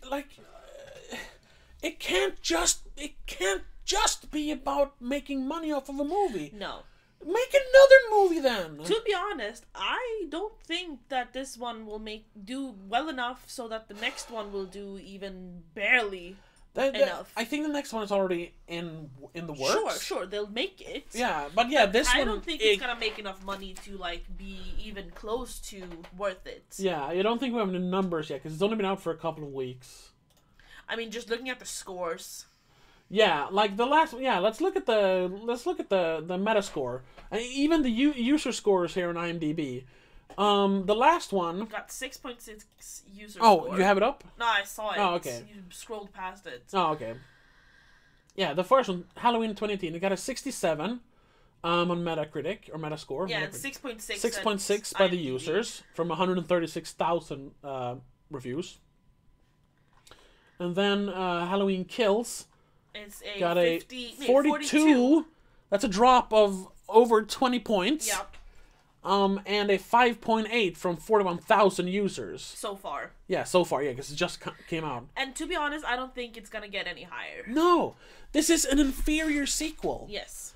It can't just be about making money off of a movie. No. Make another movie then. To be honest, I don't think that this one will do well enough so that the next one will do even barely enough. I think the next one is already in the works. Sure, they'll make it. Yeah, but this one... I don't think it's gonna make enough money to, be even close to worth it. Yeah, I don't think we have the numbers yet, because it's only been out for a couple of weeks. I mean, just looking at the scores... Yeah, the last... Yeah, let's look at the Metascore. And even the user scores here on IMDb. The last one... Got 6.6 user score. score. You have it up? No, I saw it. Oh, okay. You scrolled past it. Oh, okay. Yeah, the first one, Halloween 2018, it got a 67 on Metacritic, or Metascore. Yeah, Metacritic. and 6.6. 6.6 by the users, from 136,000 reviews. And then Halloween Kills it's a got 42. 42. That's a drop of over 20 points. Yep. And a 5.8 from 41,000 users. So far. Yeah, so far, yeah, because it just came out. And to be honest, I don't think it's gonna get any higher. No! This is an inferior sequel. Yes.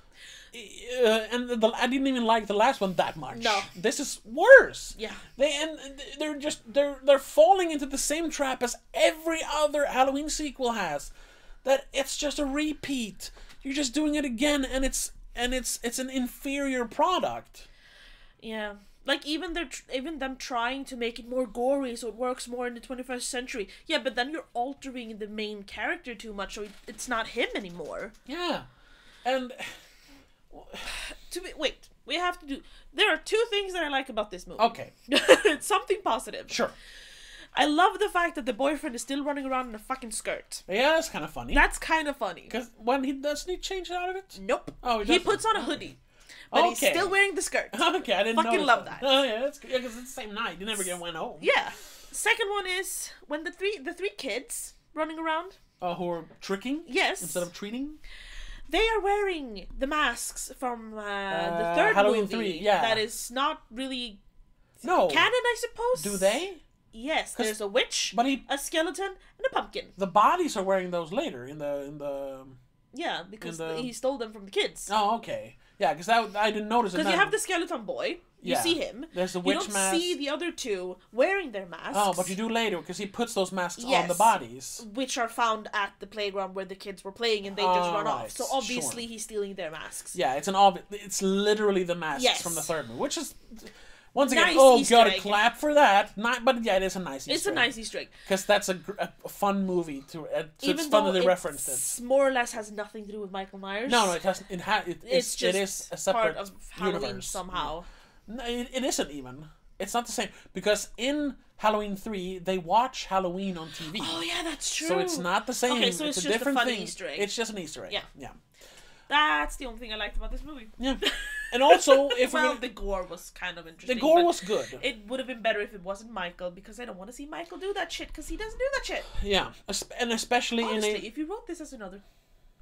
And I didn't even like the last one that much. No. This is worse. Yeah. They're falling into the same trap as every other Halloween sequel has. That it's just a repeat. You're just doing it again, and it's an inferior product. Yeah. Even them trying to make it more gory so it works more in the 21st century. Yeah, but then you're altering the main character too much, so it's not him anymore. Yeah. And we have to do... There are two things that I like about this movie. Okay. It's something positive. Sure. I love the fact that the boyfriend is still running around in a fucking skirt. Yeah, that's kind of funny. That's kind of funny. Because doesn't he change it out of it? Nope. Oh, he puts on a hoodie. But he's still wearing the skirt. Okay, I didn't know. Fucking love that. Oh, yeah, because it's the same night. You never went home. Yeah. Second one is when the three kids running around. Who are tricking? Yes. Instead of treating? They are wearing the masks from the third Halloween movie. 3, yeah. That is not really canon, I suppose. Do they? Yes, there's a witch, a skeleton, and a pumpkin. The bodies are wearing those later in the... Yeah, because he stole them from the kids. Oh, okay. Yeah, because I didn't notice it. Because you have the skeleton boy. You see him. There's the witch mask. You don't see the other two wearing their masks. Oh, but you do later, because he puts those masks on the bodies. Which are found at the playground where the kids were playing, and they just run off. So obviously he's stealing their masks. Yeah, it's literally the masks from the third movie, which is... Once again, nice gotta clap for that. But yeah, it is a nice Easter egg. It's a nice Easter egg. Because that's a fun movie. So it's fun that they referenced it. More or less has nothing to do with Michael Myers. No, it has. It is a separate part of Halloween universe. somehow. No, it isn't even. It's not the same. Because in Halloween 3, they watch Halloween on TV. Oh, yeah, that's true. So it's not the same. Okay, so it's a just different a fun thing. Easter egg. It's just an Easter egg. Yeah. That's the only thing I liked about this movie. Yeah. And also, if the gore was kind of interesting. The gore was good. It would have been better if it wasn't Michael, because I don't want to see Michael do that shit, because he doesn't do that shit. Yeah. And especially honestly, if you wrote this as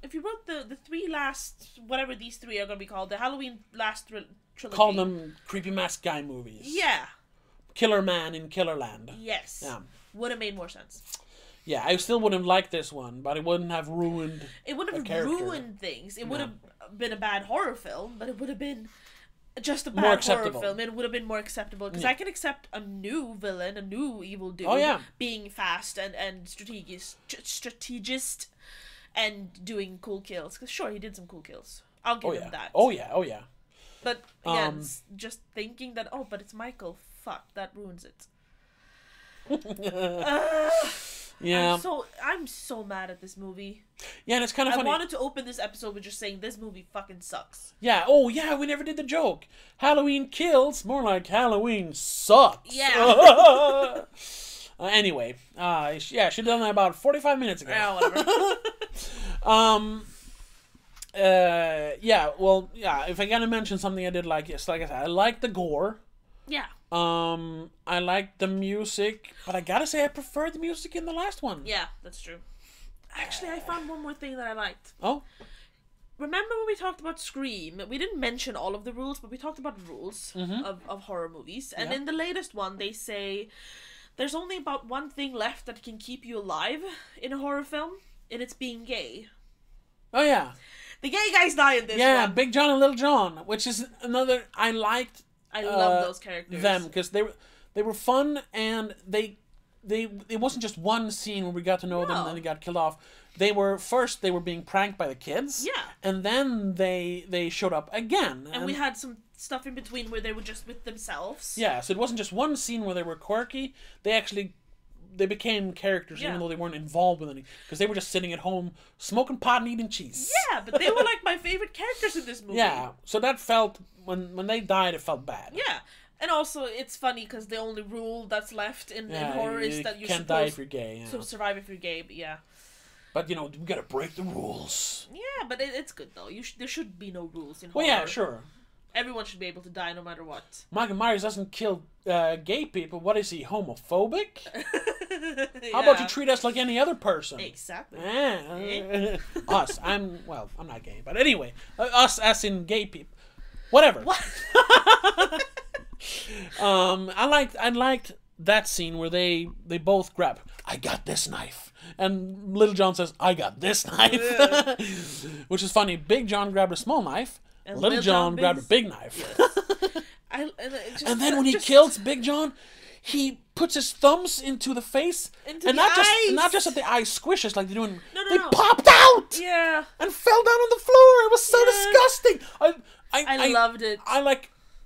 if you wrote the three last, whatever these three are going to be called, the Halloween last trilogy. Call them Creepy Mask Guy movies. Yeah. Killer Man in Killerland. Yes. Yeah. Would have made more sense. Yeah, I still wouldn't have liked this one, but it wouldn't have ruined. It wouldn't have ruined things. It would have been a bad horror film, but it would have been just a bad horror film. It would have been more acceptable, because I can accept a new villain, a new evil dude, being fast and strategist, and doing cool kills. Because sure, he did some cool kills. I'll give him that. Oh yeah. But again, just thinking that, oh, but it's Michael. Fuck, that ruins it. Yeah. I'm so mad at this movie. Yeah, and it's kind of funny. I wanted to open this episode with just saying this movie fucking sucks. Yeah. Oh, yeah. We never did the joke. Halloween kills. More like Halloween sucks. Yeah. Anyway, yeah, she done that about 45 minutes ago. Yeah, whatever. Yeah. Well, yeah. If I gotta mention something I did like, yes, like I said, I like the gore. Yeah. I like the music, but I gotta say I prefer the music in the last one. Yeah, that's true. Actually, I found one more thing that I liked. Oh? Remember when we talked about Scream? We didn't mention all of the rules, but we talked about rules of horror movies. And in the latest one, they say there's only about one thing left that can keep you alive in a horror film, and it's being gay. Oh, yeah. The gay guys die in this one. Yeah, Big John and Little John, which is another... I love those characters. Them, because they were fun, and it wasn't just one scene where we got to know them and then they got killed off. They were being pranked by the kids. Yeah. And then they showed up again. And we had some stuff in between where they were just with themselves. Yeah, so it wasn't just one scene where they were quirky. They became characters even though they weren't involved with any. Because they were just sitting at home smoking pot and eating cheese. Yeah, but they were like my favorite characters in this movie. Yeah, so that felt, when they died, it felt bad. Yeah. And also, it's funny because the only rule that's left in horror is that you can't die if you're gay. So survive if you're gay, but yeah. But, we gotta break the rules. Yeah, but it's good, though. There should be no rules in horror. Well, yeah, sure. Everyone should be able to die no matter what. Michael Myers doesn't kill gay people. What is he, homophobic? How about you treat us like any other person? Exactly. Us. I'm not gay, but anyway. Us as in gay people. Whatever. What? I liked that scene where they both grab, I got this knife. And Little John says, I got this knife. Which is funny. Big John grabbed a small knife. And Little John grabbed a big knife. Yes. And then when he kills Big John, he puts his thumbs into the face. And not just that the eyes squishes like they're doing. They popped out! Yeah. And fell down on the floor. It was so disgusting. I loved it. I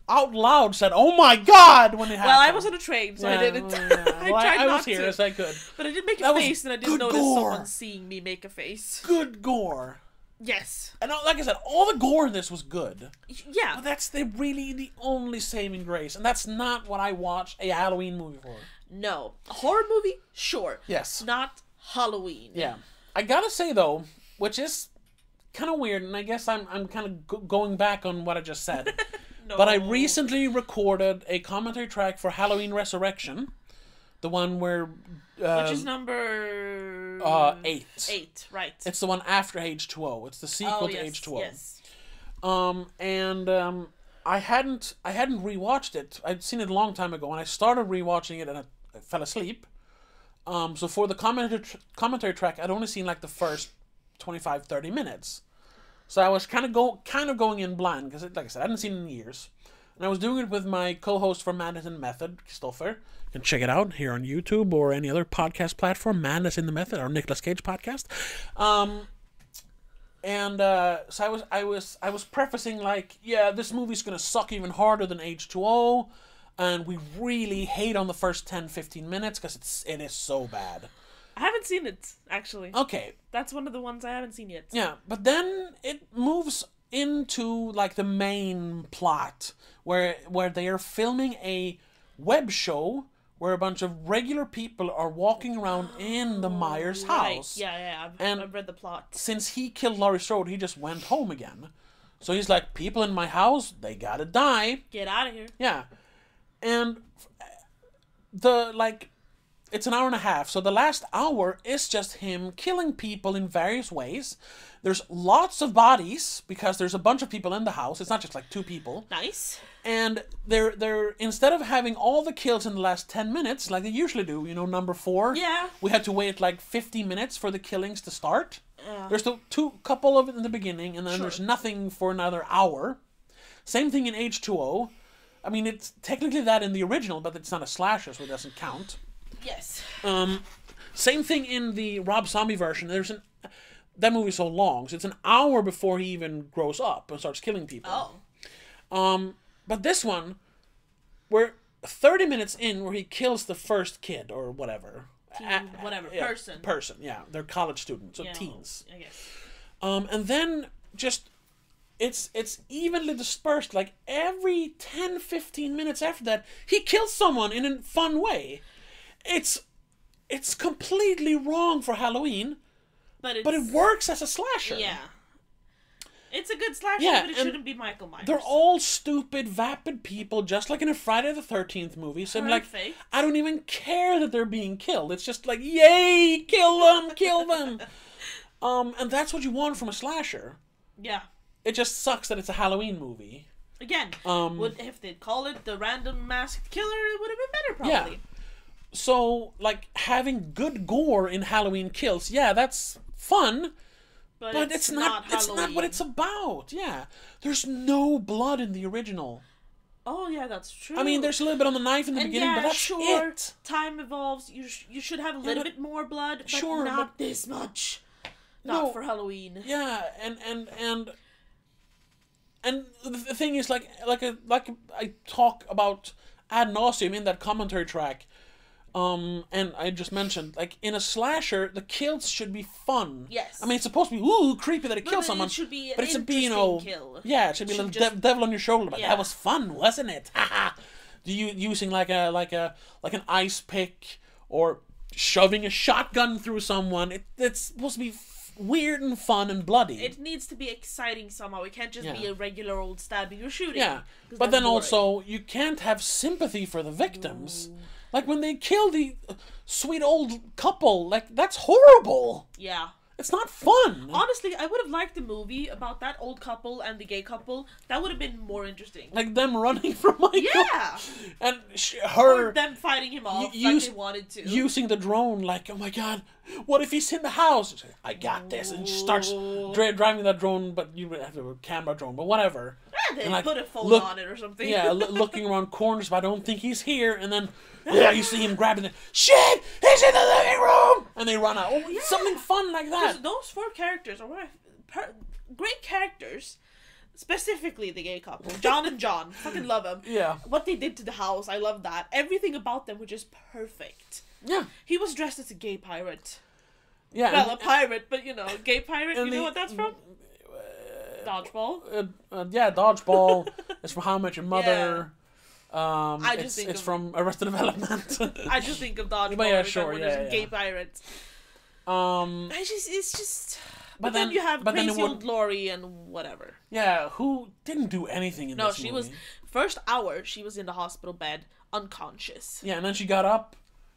out loud said, "Oh my God!" when it happened. Well, I was on a train, so I didn't. I tried I not was here to. as I could. But I did make a face, and I didn't notice someone seeing me make a face. Good gore. Yes. And like I said, all the gore in this was good. Yeah. But that's really the only saving grace. And that's not what I watch a Halloween movie for. No. A horror movie? Sure. Yes. Not Halloween. Yeah. I gotta say, though, which is kind of weird, and I guess I'm kind of going back on what I just said. No. But I recently recorded a commentary track for Halloween Resurrection. The one where... which is number... 8. 8, right. It's the one after H2O. It's the sequel to H2O. Yes. I hadn't rewatched it. I'd seen it a long time ago, and I started rewatching it, and I fell asleep. So for the commentary track, I'd only seen like the first 25-30 minutes. So I was kind of going in blind, because like I said, I hadn't seen it in years. And I was doing it with my co-host from Madness in the Method, Christopher. You can check it out here on YouTube or any other podcast platform, Madness in the Method, our Nicolas Cage podcast. So I was prefacing like, yeah, this movie's gonna suck even harder than H2O, and we really hate on the first 10-15 minutes because it is so bad. I haven't seen it, actually. Okay. That's one of the ones I haven't seen yet. Yeah, but then it moves into like the main plot where they are filming a web show where a bunch of regular people are walking around in the Myers house. Yeah, I've read the plot. Since he killed Laurie Strode, he just went home again. So he's like, people in my house, they gotta die. Get out of here. Yeah. And it's an hour and a half, so the last hour is just him killing people in various ways. There's lots of bodies, because there's a bunch of people in the house. It's not just like 2 people. Nice. And they're instead of having all the kills in the last 10 minutes, like they usually do, number 4. Yeah. We had to wait like 50 minutes for the killings to start. There's the couple of it in the beginning, and then there's nothing for another hour. Same thing in H2O. I mean, it's technically that in the original, but it's not a slasher, so it doesn't count. Yes. Same thing in the Rob Zombie version. That movie's so long, so it's an hour before he even grows up and starts killing people. Oh. But this one, we're 30 minutes in where he kills the first kid or whatever. Person. Yeah, they're college students, so Yeah, teens. I guess. And then just it's evenly dispersed. Like every 10-15 minutes after that, he kills someone in a fun way. It's completely wrong for Halloween, but it works as a slasher. Yeah. It's a good slasher, Yeah, but it and shouldn't be Michael Myers. They're all stupid, vapid people, just like in a Friday the 13th movie. So I'm like, Perfect. I don't even care that they're being killed. It's just like, yay, kill them, kill them. And that's what you want from a slasher. Yeah. It just sucks that it's a Halloween movie. Again, if they'd call it the random masked killer, it would have been better, probably. Yeah. So, like, having good gore in Halloween Kills, yeah, that's fun. But it's not what it's about. Yeah. There's no blood in the original. Oh, yeah, that's true. I mean, there's a little bit on the knife in the beginning, but that's it. Time evolves. You should have a little bit more blood, but sure, not this much. Not for Halloween. Yeah, and the thing is, like I talk about ad nauseum in that commentary track, and I just mentioned, like, in a slasher, the kills should be fun. Yes. I mean, it's supposed to be ooh creepy that it kills someone. It should be but it's a kill. Yeah, it should be a little devil on your shoulder. But that was fun, wasn't it? Using like an ice pick or shoving a shotgun through someone. It's supposed to be weird and fun and bloody. It needs to be exciting somehow. It can't just be a regular old stabbing or shooting. Yeah, but then also you can't have sympathy for the victims. Ooh. Like when they kill the sweet old couple, like that's horrible. Yeah. It's not fun. Honestly, I would have liked the movie about that old couple and the gay couple. That would have been more interesting. Like them running from Michael. Yeah. And or them fighting him off like they wanted to. Using the drone, like, oh my god, what if he's in the house? I got this. And she starts driving that drone, but you have a camera drone, but whatever. Yeah, they put a phone on it or something. Yeah, looking around corners, but I don't think he's here. And then, you see him grabbing it. Shit! He's in the living room! And they run out. Oh, yeah. Something fun like that. Those four characters are great characters. Specifically the gay couple. John and John. Fucking love them. Yeah. What they did to the house, I love that. Everything about them was just perfect. Yeah. He was dressed as a gay pirate. Yeah. Well, a pirate, but gay pirate. You know what that's from? Dodgeball. Yeah, Dodgeball. It's from How I Met Your Mother. Yeah. It's from Arrested Development. I just think of Dodgeball. But yeah, sure. Yeah. Gay pirates. It's just. But then you have crazy old Laurie and whatever. Yeah, who didn't do anything in this movie. No, she was first hour. She was in the hospital bed, unconscious. Yeah, and then she got up.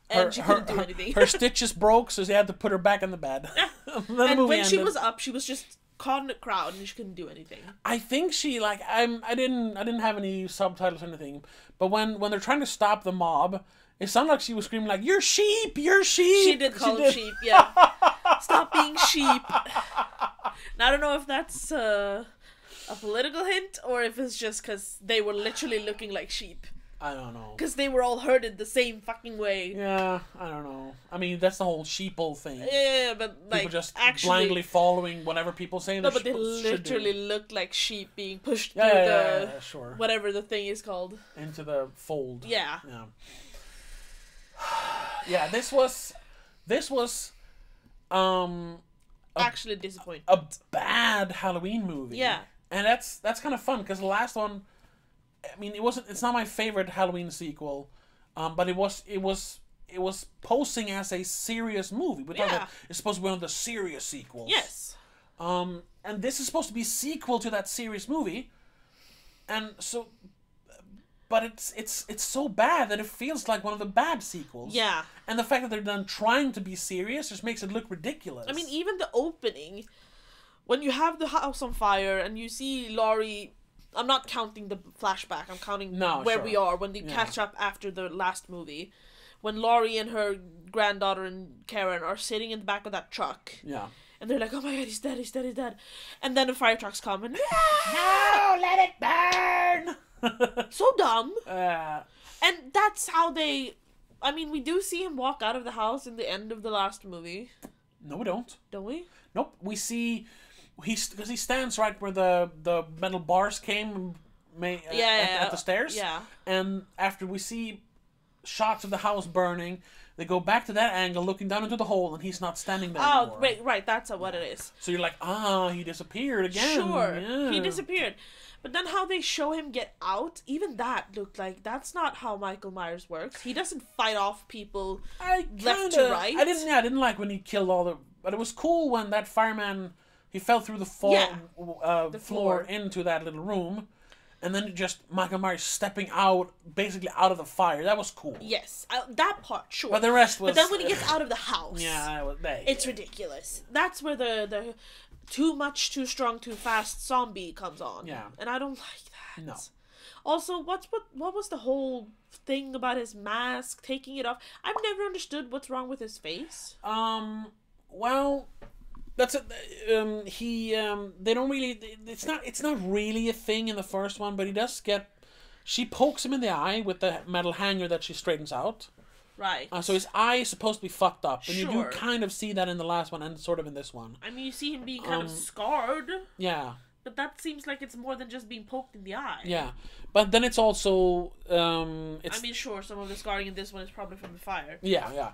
And she couldn't do anything. Her stitches broke, so they had to put her back in the bed. And when she was up, she was just caught in the crowd and she couldn't do anything. I think she I didn't have any subtitles or anything, but when they're trying to stop the mob, it sounded like she was screaming like, "You're sheep! You're sheep!" She did call them sheep, yeah. Stop being sheep. Now I don't know if that's a political hint or if it's just because they were literally looking like sheep. I don't know. Because they were all herded the same fucking way. Yeah, I don't know. I mean, that's the whole sheeple thing. Yeah, but like people just blindly following whatever people say. No, but they literally looked like sheep being pushed through the sure. whatever the thing is called into the fold. Yeah. Yeah. Yeah. This was actually disappointing. A bad Halloween movie. Yeah. And that's kind of fun because the last one, I mean, it's not my favorite Halloween sequel, but it was posing as a serious movie. It's supposed to be one of the serious sequels. Yes. And this is supposed to be a sequel to that serious movie, and so, but it's so bad that it feels like one of the bad sequels. Yeah. And the fact that they're done trying to be serious just makes it look ridiculous. I mean, even the opening, when you have the house on fire and you see Laurie. I'm not counting the flashback. I'm counting where we are when they catch up after the last movie. When Laurie and her granddaughter and Karen are sitting in the back of that truck. Yeah. And they're like, oh my god, he's dead, he's dead, he's dead. And then the fire trucks come and... No, let it burn! So dumb. And that's how they... I mean, we do see him walk out of the house in the end of the last movie. No, we don't. Don't we? Nope. We see... because he stands right where the metal bars came at the stairs. Yeah. And after we see shots of the house burning, they go back to that angle, looking down into the hole, and he's not standing there anymore. Oh, right, that's what it is. So you're like, he disappeared again. Sure, yeah. he disappeared. But then how they show him get out, even that looked like that's not how Michael Myers works. He doesn't fight off people left to right. I didn't like when he killed all the... But it was cool when that fireman, he fell through the floor into that little room. And then just Michael Myers stepping out, basically out of the fire. That was cool. Yes, that part, sure. But the rest was... But then when he gets out of the house... it's ridiculous. That's where the too much, too strong, too fast zombie comes on. Yeah. And I don't like that. No. Also, what was the whole thing about his mask, taking it off? I've never understood what's wrong with his face. Well... That's it. They don't really. It's not really a thing in the first one, but he does get. She pokes him in the eye with the metal hanger that she straightens out. Right. So his eye is supposed to be fucked up, and Sure. you do kind of see that in the last one and sort of in this one. I mean, you see him being kind of scarred. Yeah. But that seems like it's more than just being poked in the eye. Yeah, but then it's also I mean, sure, some of the scarring in this one is probably from the fire. Yeah.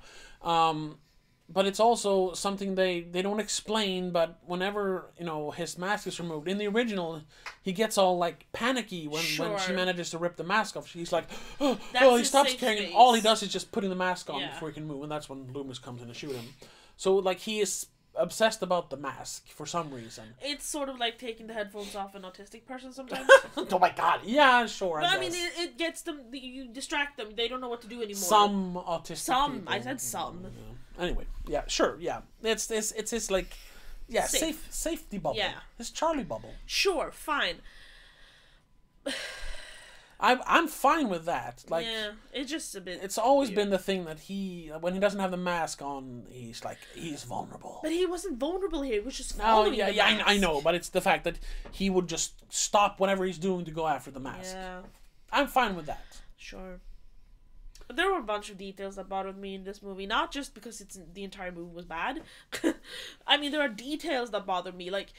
But it's also something they don't explain, but whenever, his mask is removed, in the original, he gets all, like, panicky when she manages to rip the mask off. She's like, he stops caring, and all he does is just putting the mask on before he can move, and that's when Loomis comes in to shoot him. So, like, he is obsessed about the mask for some reason. It's sort of like taking the headphones off an autistic person sometimes. Oh my god, yeah, sure. But I mean, it gets them, you distract them, they don't know what to do anymore. Some autistic people. I said some. Yeah. Anyway, yeah, sure, yeah. It's his, like, safety bubble. Yeah. His Charlie bubble. Sure, fine. I'm fine with that. Like, yeah, it's just a bit. It's always been the thing that when he doesn't have the mask on, he's vulnerable. But he wasn't vulnerable here. He was just following the mask. I know, but it's the fact that he would just stop whatever he's doing to go after the mask. Yeah, I'm fine with that. Sure. But there were a bunch of details that bothered me in this movie. Not just because the entire movie was bad. I mean, there are details that bother me. Like,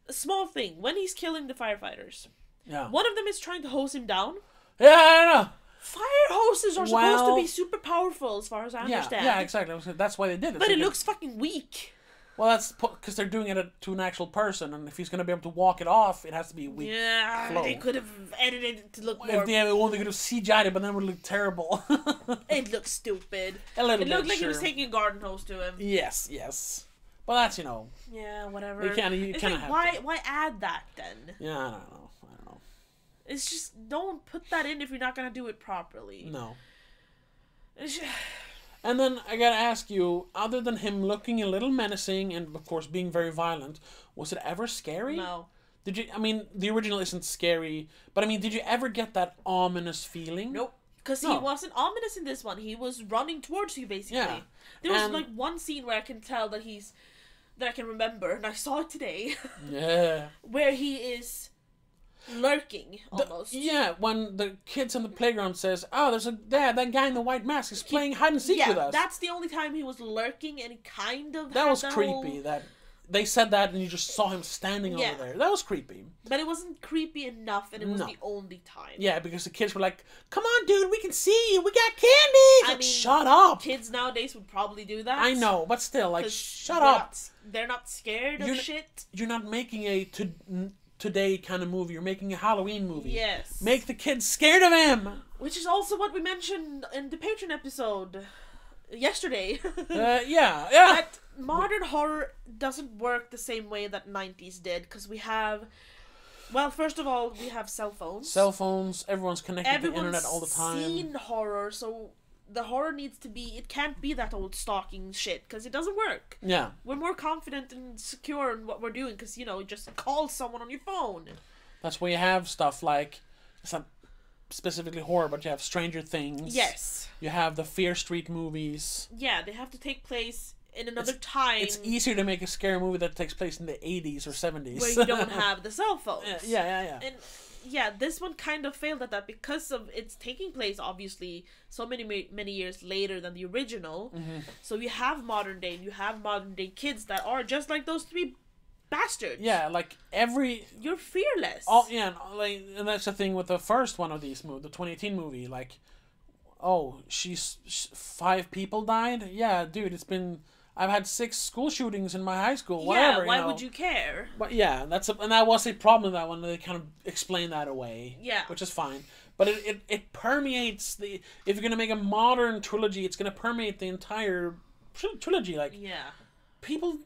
a small thing when he's killing the firefighters. Yeah. One of them is trying to hose him down. Yeah, I know. Fire hoses are supposed to be super powerful, as far as I understand. Yeah, exactly. That's why they did it. But it looks fucking weak. Well, that's because they're doing it to an actual person, and if he's going to be able to walk it off, it has to be a weak flow. They could have edited it to look more... If they could have CGI'd it, but then it would look terrible. It looks stupid. A little bit, It looked like he was taking a garden hose to him. Yes. Well, that's, Yeah, whatever. You kind of have to. Why add that, then? Yeah, I don't know. It's just, don't put that in if you're not going to do it properly. No. It's just... And then I gotta ask you, other than him looking a little menacing and, of course, being very violent, was it ever scary? No. The original isn't scary, but, did you ever get that ominous feeling? Nope. Because he wasn't ominous in this one. He was running towards you, basically. Yeah. There was, one scene where I can tell that I can remember, and I saw it today. Yeah. Where he is... lurking, almost. When the kids on the playground says, there's that guy in the white mask is playing hide and seek with us. That's the only time he was lurking, and he kind of that was creepy, that they said that and you just saw him standing over there. That was creepy. But it wasn't creepy enough, and it was the only time. Yeah, because the kids were like, come on, dude, we can see you, we got candy! Shut up! Kids nowadays would probably do that. I know, but still, shut up! They're not scared of shit. You're not making a today kind of movie. You're making a Halloween movie. Yes. Make the kids scared of him. Which is also what we mentioned in the Patreon episode yesterday. Yeah. That modern horror doesn't work the same way that 90s did, because we have... Well, first of all, we have cell phones. Everyone's connected to the internet all the time. Everyone's seen horror, so... The horror needs to be... It can't be that old stalking shit, because it doesn't work. Yeah. We're more confident and secure in what we're doing, because, just call someone on your phone. That's where you have stuff like... It's not specifically horror, but you have Stranger Things. Yes. You have the Fear Street movies. Yeah, they have to take place in another time. It's easier to make a scary movie that takes place in the 80s or 70s. Where you don't have the cell phones. Yeah. And... Yeah, this one kind of failed at that because of it's taking place, obviously, so many years later than the original. Mm-hmm. So you have modern day, and you have modern day kids that are just like those three bastard. Yeah, like every... You're fearless. Oh, yeah, and that's the thing with the first one of these movies, the 2018 movie, like, oh, 5 people died? Yeah, dude, I've had 6 school shootings in my high school, whatever, yeah, why would you care? But yeah, and that was a problem in that one, they kind of explain that away. Yeah. Which is fine. But it permeates if you're going to make a modern trilogy, it's going to permeate the entire trilogy, like... Yeah. People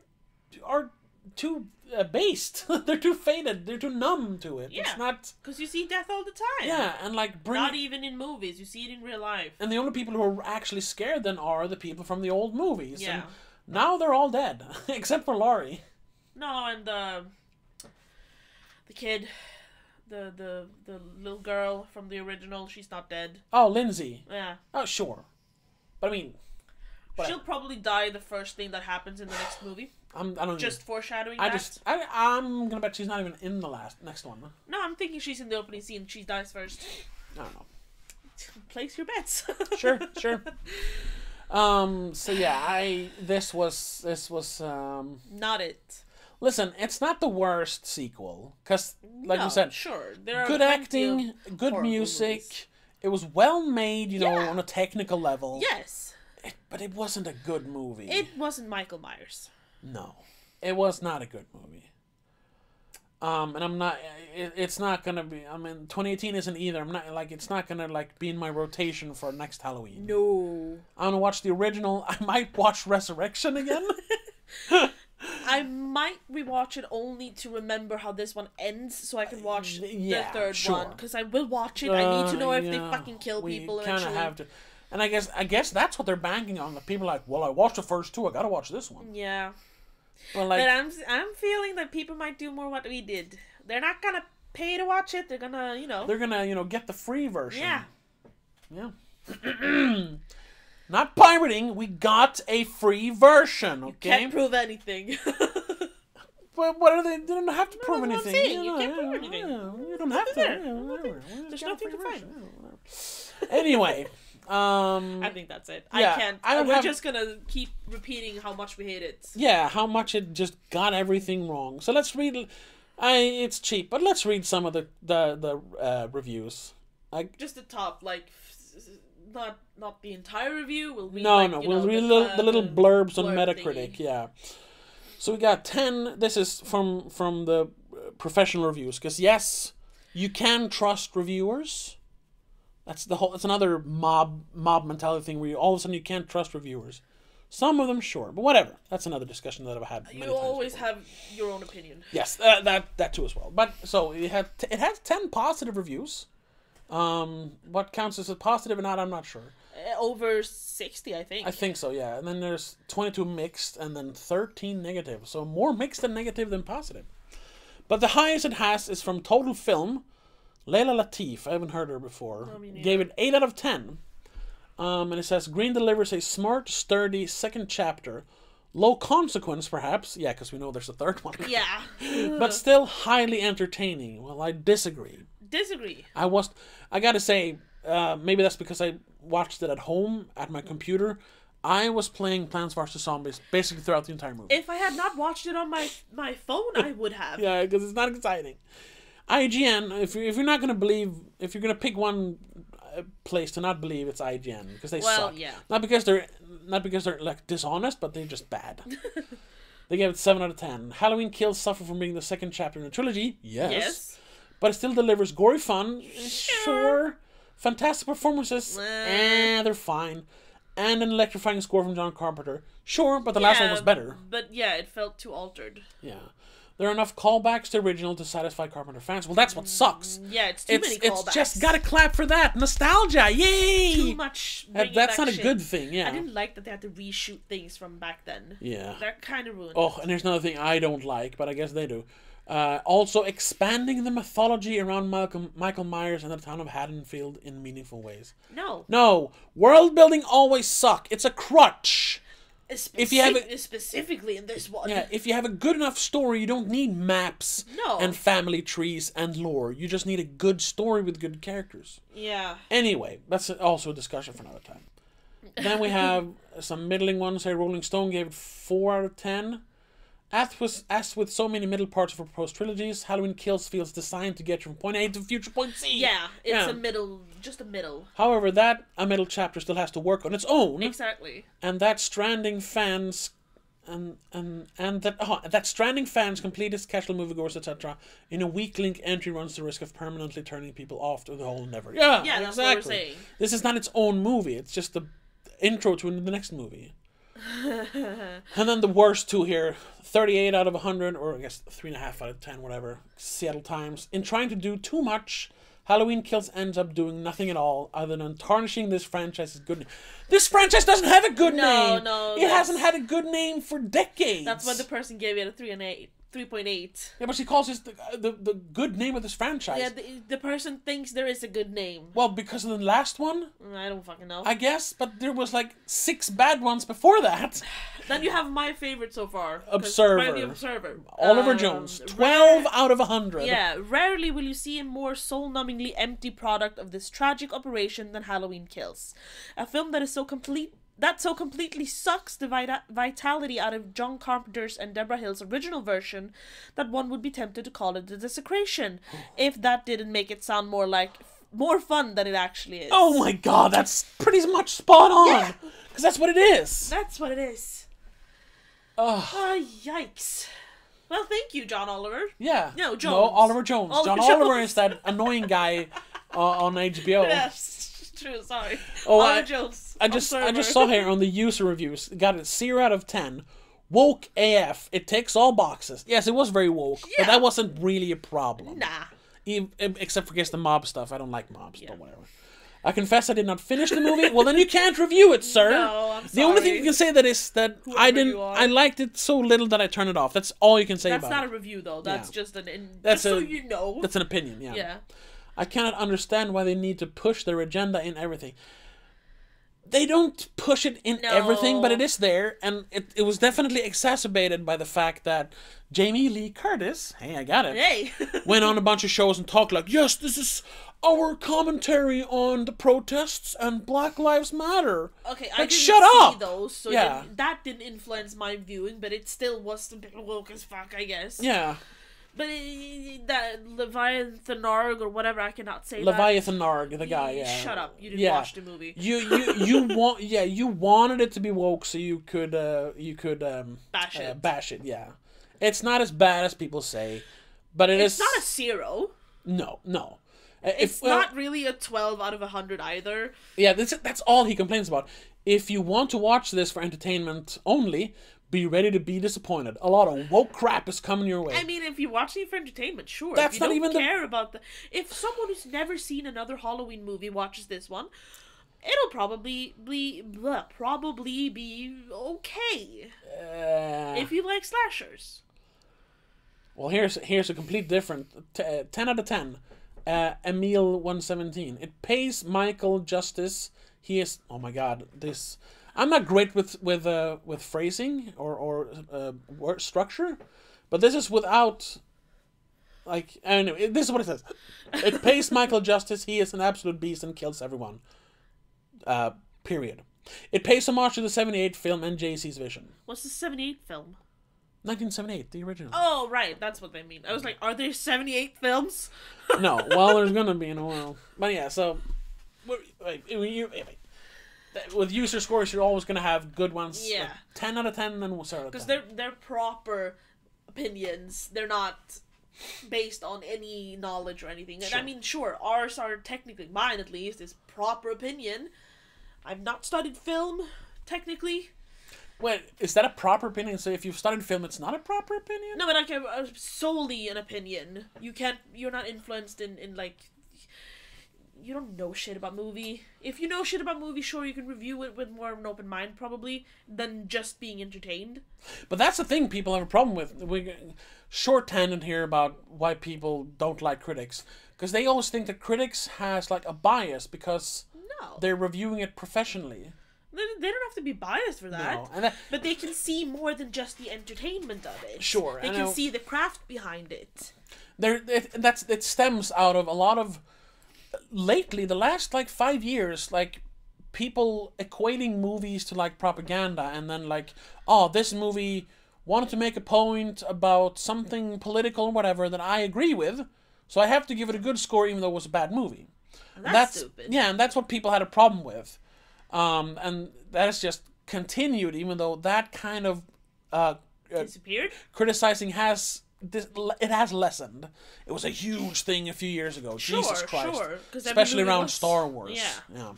are too based. They're too faded. They're too numb to it. Yeah. It's not... Because you see death all the time. Yeah, and like... Not even in movies. You see it in real life. And the only people who are actually scared then are the people from the old movies. Yeah. And now they're all dead. Except for Laurie. No, and the kid... The little girl from the original, she's not dead. Oh, Lindsay. Yeah. Oh, sure. But I mean... She'll probably die the first thing that happens in the next movie. I don't just foreshadowing I'm gonna bet she's not even in the next one. No, I'm thinking she's in the opening scene. She dies first. I don't know. Place your bets. Sure. So yeah, this was not it. Listen, it's not the worst sequel because, like you said, sure, there are good acting, good music. Movies. It was well made, you know, on a technical level. Yes. But it wasn't a good movie. It wasn't Michael Myers. No, it was not a good movie. And I'm not. It's not gonna be. I mean, 2018 isn't either. I'm not like. It's not gonna like be in my rotation for next Halloween. No. I'm gonna watch the original. I might watch Resurrection again. I might rewatch it only to remember how this one ends, so I can watch the third one. Because I will watch it. I need to know if they fucking kill people eventually. We kind of have to. And I guess that's what they're banking on. The people are like, well, I watched the first 2. I gotta watch this one. Yeah. Well, like, but I'm feeling that people might do more what we did. They're not gonna pay to watch it. They're gonna, They're gonna, get the free version. Yeah. Yeah. Not pirating. We got a free version. Okay. You can't prove anything. But what are they? They don't have to prove anything. What I'm saying. You can't prove anything. You don't have to. There's nothing to find. Anyway. I think that's it. Yeah, I can't. We're just gonna keep repeating how much we hate it. Yeah, how much it just got everything wrong. So let's read. It's cheap, but let's read some of the reviews. Just the top, like not the entire review. We'll read. We'll read the little blurbs on Metacritic. Yeah. So we got 10. This is from the professional reviews, because yes, you can trust reviewers. That's another mob mentality thing where all of a sudden you can't trust reviewers. Some of them, sure, but whatever. That's another discussion that I've had. You always have your own opinion. Yes, that too as well. But so it has 10 positive reviews. What counts as a positive or not, I'm not sure. Over 60, I think. I think so, yeah. And then there's 22 mixed, and then 13 negative. So more mixed and negative than positive. But the highest it has is from Total Film. Layla Latif, I haven't heard her before, gave it 8 out of 10. And it says, Green delivers a smart, sturdy second chapter. Low consequence, perhaps. Yeah, because we know there's a third one. Yeah. But still highly entertaining. Well, I disagree. I gotta say, maybe that's because I watched it at home, at my computer. I was playing Plants vs. Zombies basically throughout the entire movie. If I had not watched it on my phone, I would have. Yeah, because it's not exciting. IGN, if you're not gonna believe, if you're gonna pick one place to not believe, it's IGN, because they suck. Yeah. Not because they're like dishonest, but they're just bad. They gave it 7 out of 10. Halloween Kills suffer from being the second chapter in the trilogy. Yes. But it still delivers gory fun. Sure. Fantastic performances. They're fine. And an electrifying score from John Carpenter. Sure, but the last one was better. But yeah, it felt too altered. Yeah. There are enough callbacks to original to satisfy Carpenter fans. Well, that's what sucks. Yeah, it's too many callbacks. It's just gotta clap for that. Nostalgia, yay! Too much. That's not a good thing, yeah. I didn't like that they had to reshoot things from back then. Yeah. That kind of ruined it. And there's another thing I don't like, but I guess they do. Also, expanding the mythology around Michael Myers and the town of Haddonfield in meaningful ways. No. World building always suck. It's a crutch. Specifically in this one. Yeah, if you have a good enough story, you don't need maps and family trees and lore. You just need a good story with good characters. Yeah. Anyway, that's also a discussion for another time. Then we have some middling ones here. Rolling Stone gave it 4 out of 10. As with so many middle parts of proposed trilogies, Halloween Kills feels designed to get you from point A to future point C. Yeah, it's a middle, just a middle. However, a middle chapter still has to work on its own. Exactly. And that Stranding fans that Stranding fans, completists, casual moviegoers, etc., in a weak link entry runs the risk of permanently turning people off to the whole endeavor. Yeah, that's exactly. what we're saying. This is not its own movie. It's just the intro to the next movie. And then the worst two here, 38 out of 100, or I guess 3.5 out of 10, whatever, Seattle Times. In trying to do too much, Halloween Kills ends up doing nothing at all other than tarnishing this franchise's good name. This franchise doesn't have a good name! No, it hasn't had a good name for decades! That's why the person gave it a 3.8. Yeah, but she calls this the good name of this franchise. Yeah, the person thinks there is a good name. Well, because of the last one? I don't fucking know. I guess, but there was like 6 bad ones before that. Then you have my favorite so far. Observer. The Observer. Oliver Jones. 12 out of 100. Yeah, rarely will you see a more soul-numbingly empty product of this tragic operation than Halloween Kills. A film that is so completely sucks the vitality out of John Carpenter's and Deborah Hill's original version that one would be tempted to call it the Desecration, if that didn't make it sound more fun than it actually is. Oh my god, that's pretty much spot on! Because that's what it is! That's what it is. Yikes. Well, thank you, John Oliver. Yeah. No, Jones. No, Oliver Jones. Oliver John Jones. Oliver is that annoying guy on HBO. Yes, true, sorry. Oh, Oliver Jones. I just saw here on the user reviews, it got a 0 out of 10. Woke AF. It ticks all boxes. Yes, it was very woke, but that wasn't really a problem. Nah. Except for, I guess, the mob stuff. I don't like mobs, but whatever. I confess I did not finish the movie. Well, then you can't review it, sir. No, I'm sorry. The only thing you can say that is that I liked it so little that I turned it off. That's all you can say about it. That's not a review, though. That's just so you know. That's an opinion, yeah. Yeah. I cannot understand why they need to push their agenda in everything. They don't push it in everything, but it is there, and it was definitely exacerbated by the fact that Jamie Lee Curtis, hey, I got it, went on a bunch of shows and talked like, yes, this is our commentary on the protests and Black Lives Matter. Okay, like, I didn't shut see up! those, so that didn't influence my viewing, but it still was a bit woke as fuck, I guess. Yeah. But that Leviathanarg or whatever, I cannot say Leviathanarg, the guy, yeah. Shut up, you didn't watch the movie. You wanted it to be woke so you could bash it. Bash it, yeah. It's not as bad as people say, but it's not a 0. No. It's not really a 12 out of 100 either. Yeah, that's all he complains about. If you want to watch this for entertainment only, be ready to be disappointed. A lot of woke crap is coming your way. I mean, if you're watching it for entertainment, sure. That's if you not don't even care about if someone who's never seen another Halloween movie watches this one, it'll probably be okay. If you like slashers. Well, here's a complete different 10 out of 10. Emil 117. It pays Michael justice. He is, oh my god, this. I'm not great with phrasing or word structure, but this is without, like, anyway, this is what it says. It pays Michael justice. He is an absolute beast and kills everyone. Period. It pays homage to the 78 film and JC's vision. What's the 78 film? 1978, the original. Oh, right, that's what they mean. I was like, are there 78 films? No, well, there's gonna be in a while. But yeah, so with user scores, you're always gonna have good ones. Yeah. 10 out of 10, then we'll start. Because they're proper opinions. They're not based on any knowledge or anything. Sure. And I mean, sure, ours are technically, mine at least, is proper opinion. I've not studied film, technically. Wait, is that a proper opinion? So if you've studied film, it's not a proper opinion? No, but like solely an opinion. You're not influenced in like, you don't know shit about movie. If you know shit about movie, sure, you can review it with more of an open mind, probably, than just being entertained. But that's the thing people have a problem with. We short-handed here about why people don't like critics. Because they always think that critics has like a bias because they're reviewing it professionally. They don't have to be biased for that. No, but they can see more than just the entertainment of it. Sure. They can see the craft behind it. It stems out of a lot of... Lately, the last, 5 years, people equating movies to, propaganda and then, this movie wanted to make a point about something political or whatever that I agree with, so I have to give it a good score even though it was a bad movie. That's stupid. Yeah, and that's what people had a problem with. And that has just continued, even though that kind of Disappeared? criticizing has lessened. It was a huge thing a few years ago. Jesus Christ. Sure. Especially around Star Wars. Yeah.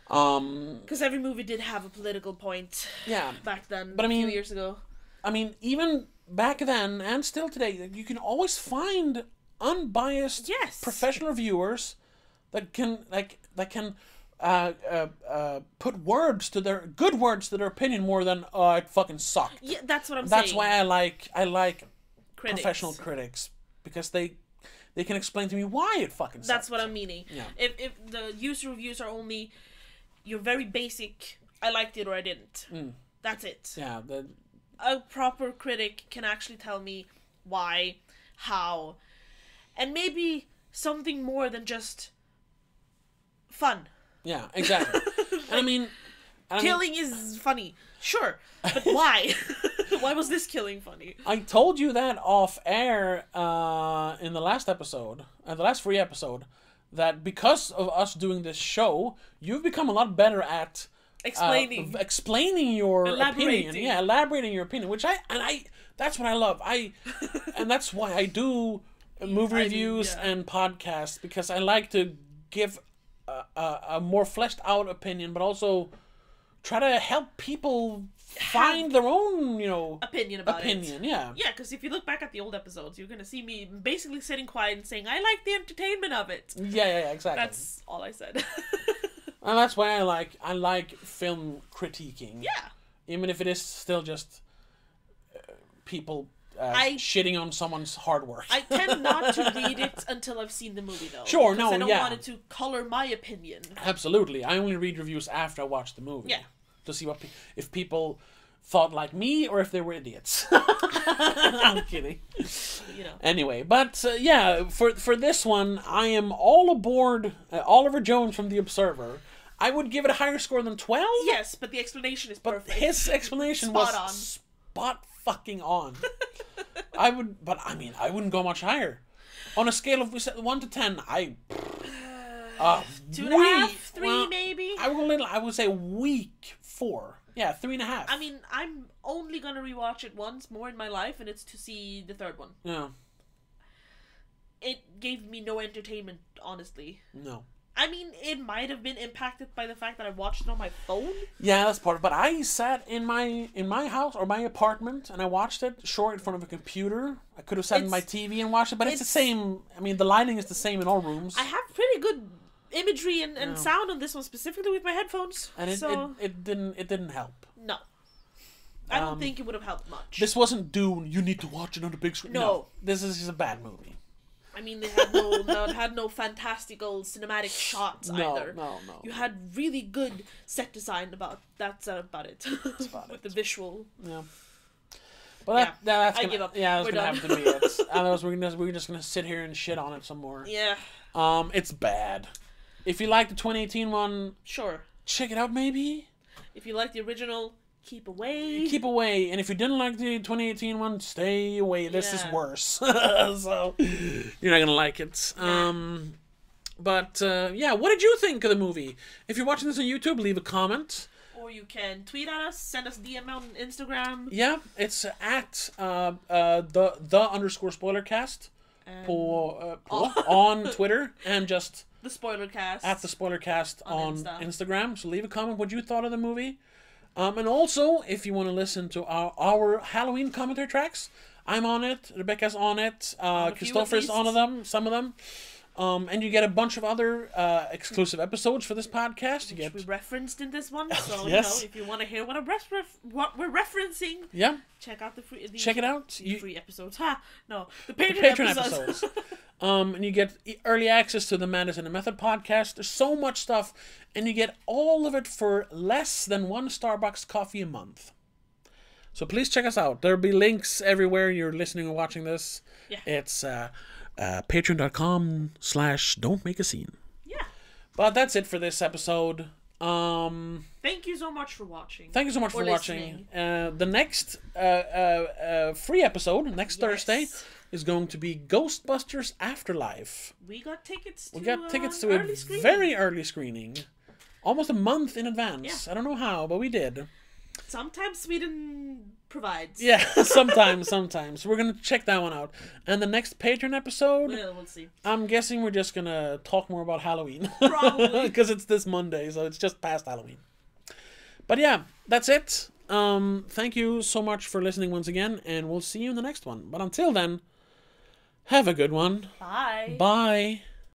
Because every movie did have a political point. Yeah. Back then. But I mean, a few years ago. I mean, even back then and still today, you can always find unbiased professional reviewers that can put words to their opinion more than it fucking sucked. Yeah, that's what I'm saying. That's why I like professional critics, because they can explain to me why it fucking sucked. That's what I'm meaning. Yeah. If the user reviews are only your very basic, I liked it or I didn't. That's it. Yeah. A proper critic can actually tell me why, how, and maybe something more than just fun. Yeah, exactly. And I mean, killing is funny, sure, but why? Why was this killing funny? I told you that off air in the last episode, the last free episode, that because of us doing this show, you've become a lot better at explaining your opinion. Yeah, elaborating your opinion, which that's what I love. And that's why I do movie reviews and podcasts, because I like to give a more fleshed out opinion, but also try to help people find their own, opinion about it. Yeah. Yeah, because if you look back at the old episodes, you're gonna see me basically sitting quiet and saying, I like the entertainment of it. Yeah, exactly. That's all I said. And that's why I like film critiquing. Yeah. Even if it is still just people shitting on someone's hard work. I tend not to read it until I've seen the movie, though. Sure, I don't want it to color my opinion. Absolutely. I only read reviews after I watch the movie. Yeah. To see if people thought like me or if they were idiots. I'm kidding. Anyway, but for this one, I am all aboard Oliver Jones from The Observer. I would give it a higher score than 12. Yes, but the explanation is perfect. But his explanation was spot fucking on. I wouldn't go much higher. On a scale of 1 to 10, 2.5, 3 maybe. I would say weak 4. Yeah, 3.5. I mean, I'm only gonna rewatch it once more in my life, and it's to see the third one. Yeah. It gave me no entertainment, honestly. No. I mean, it might have been impacted by the fact that I watched it on my phone. Yeah, that's part of it. But I sat in my house or my apartment and I watched it short in front of a computer. I could have sat in my TV and watched it, but it's the same. I mean, the lighting is the same in all rooms. I have pretty good imagery and sound on this one, specifically with my headphones. And it didn't help. No. I don't think it would have helped much. This wasn't Dune. You need to watch it on the big screen. No. This is just a bad movie. I mean, they had no fantastical cinematic shots either. No. You had really good set design that's about it. That's about with the visual. Yeah. But that's gonna, I give up. Yeah, We're gonna done. have to be it. Otherwise, we're just gonna sit here and shit on it some more. Yeah. It's bad. If you like the 2018 one, sure, check it out. Maybe. If you like the original, keep away. Keep away. And if you didn't like the 2018 one, stay away. This is worse. So you're not gonna like it. But what did you think of the movie? If you're watching this on YouTube, leave a comment. Or you can tweet at us, send us DM on Instagram. Yeah, it's at the_spoilercast on Twitter, and just the Spoilercast at the Spoilercast on Instagram. So leave a comment what you thought of the movie. And also, if you want to listen to our Halloween commentary tracks, I'm on it. Rebecca's on it. Christopher's on them. Some of them. And you get a bunch of other exclusive episodes for this podcast. Which we referenced in this one. So yes. If you want to hear what we're referencing, check out the free. Check it out. Free episodes. The Patreon episodes. And you get early access to the Madness and the Method podcast. There's so much stuff, and you get all of it for less than one Starbucks coffee a month. So please check us out. There'll be links everywhere you're listening or watching this. Yeah. It's patreon.com/don'tmakeascene. Yeah. But that's it for this episode. Thank you so much for watching. Thank you so much Or for listening. watching. The next free episode, next Thursday, is going to be Ghostbusters Afterlife. We got tickets to, We got tickets to early a screening. very early screening. Almost a month in advance. Yeah. I don't know how, but we did. Sometimes Sweden provides. Yeah, sometimes. We're going to check that one out. And the next Patreon episode, We'll see. I'm guessing we're just going to talk more about Halloween. Probably. Because it's this Monday, so it's just past Halloween. But yeah, that's it. Thank you so much for listening once again, and we'll see you in the next one. But until then, have a good one. Bye. Bye.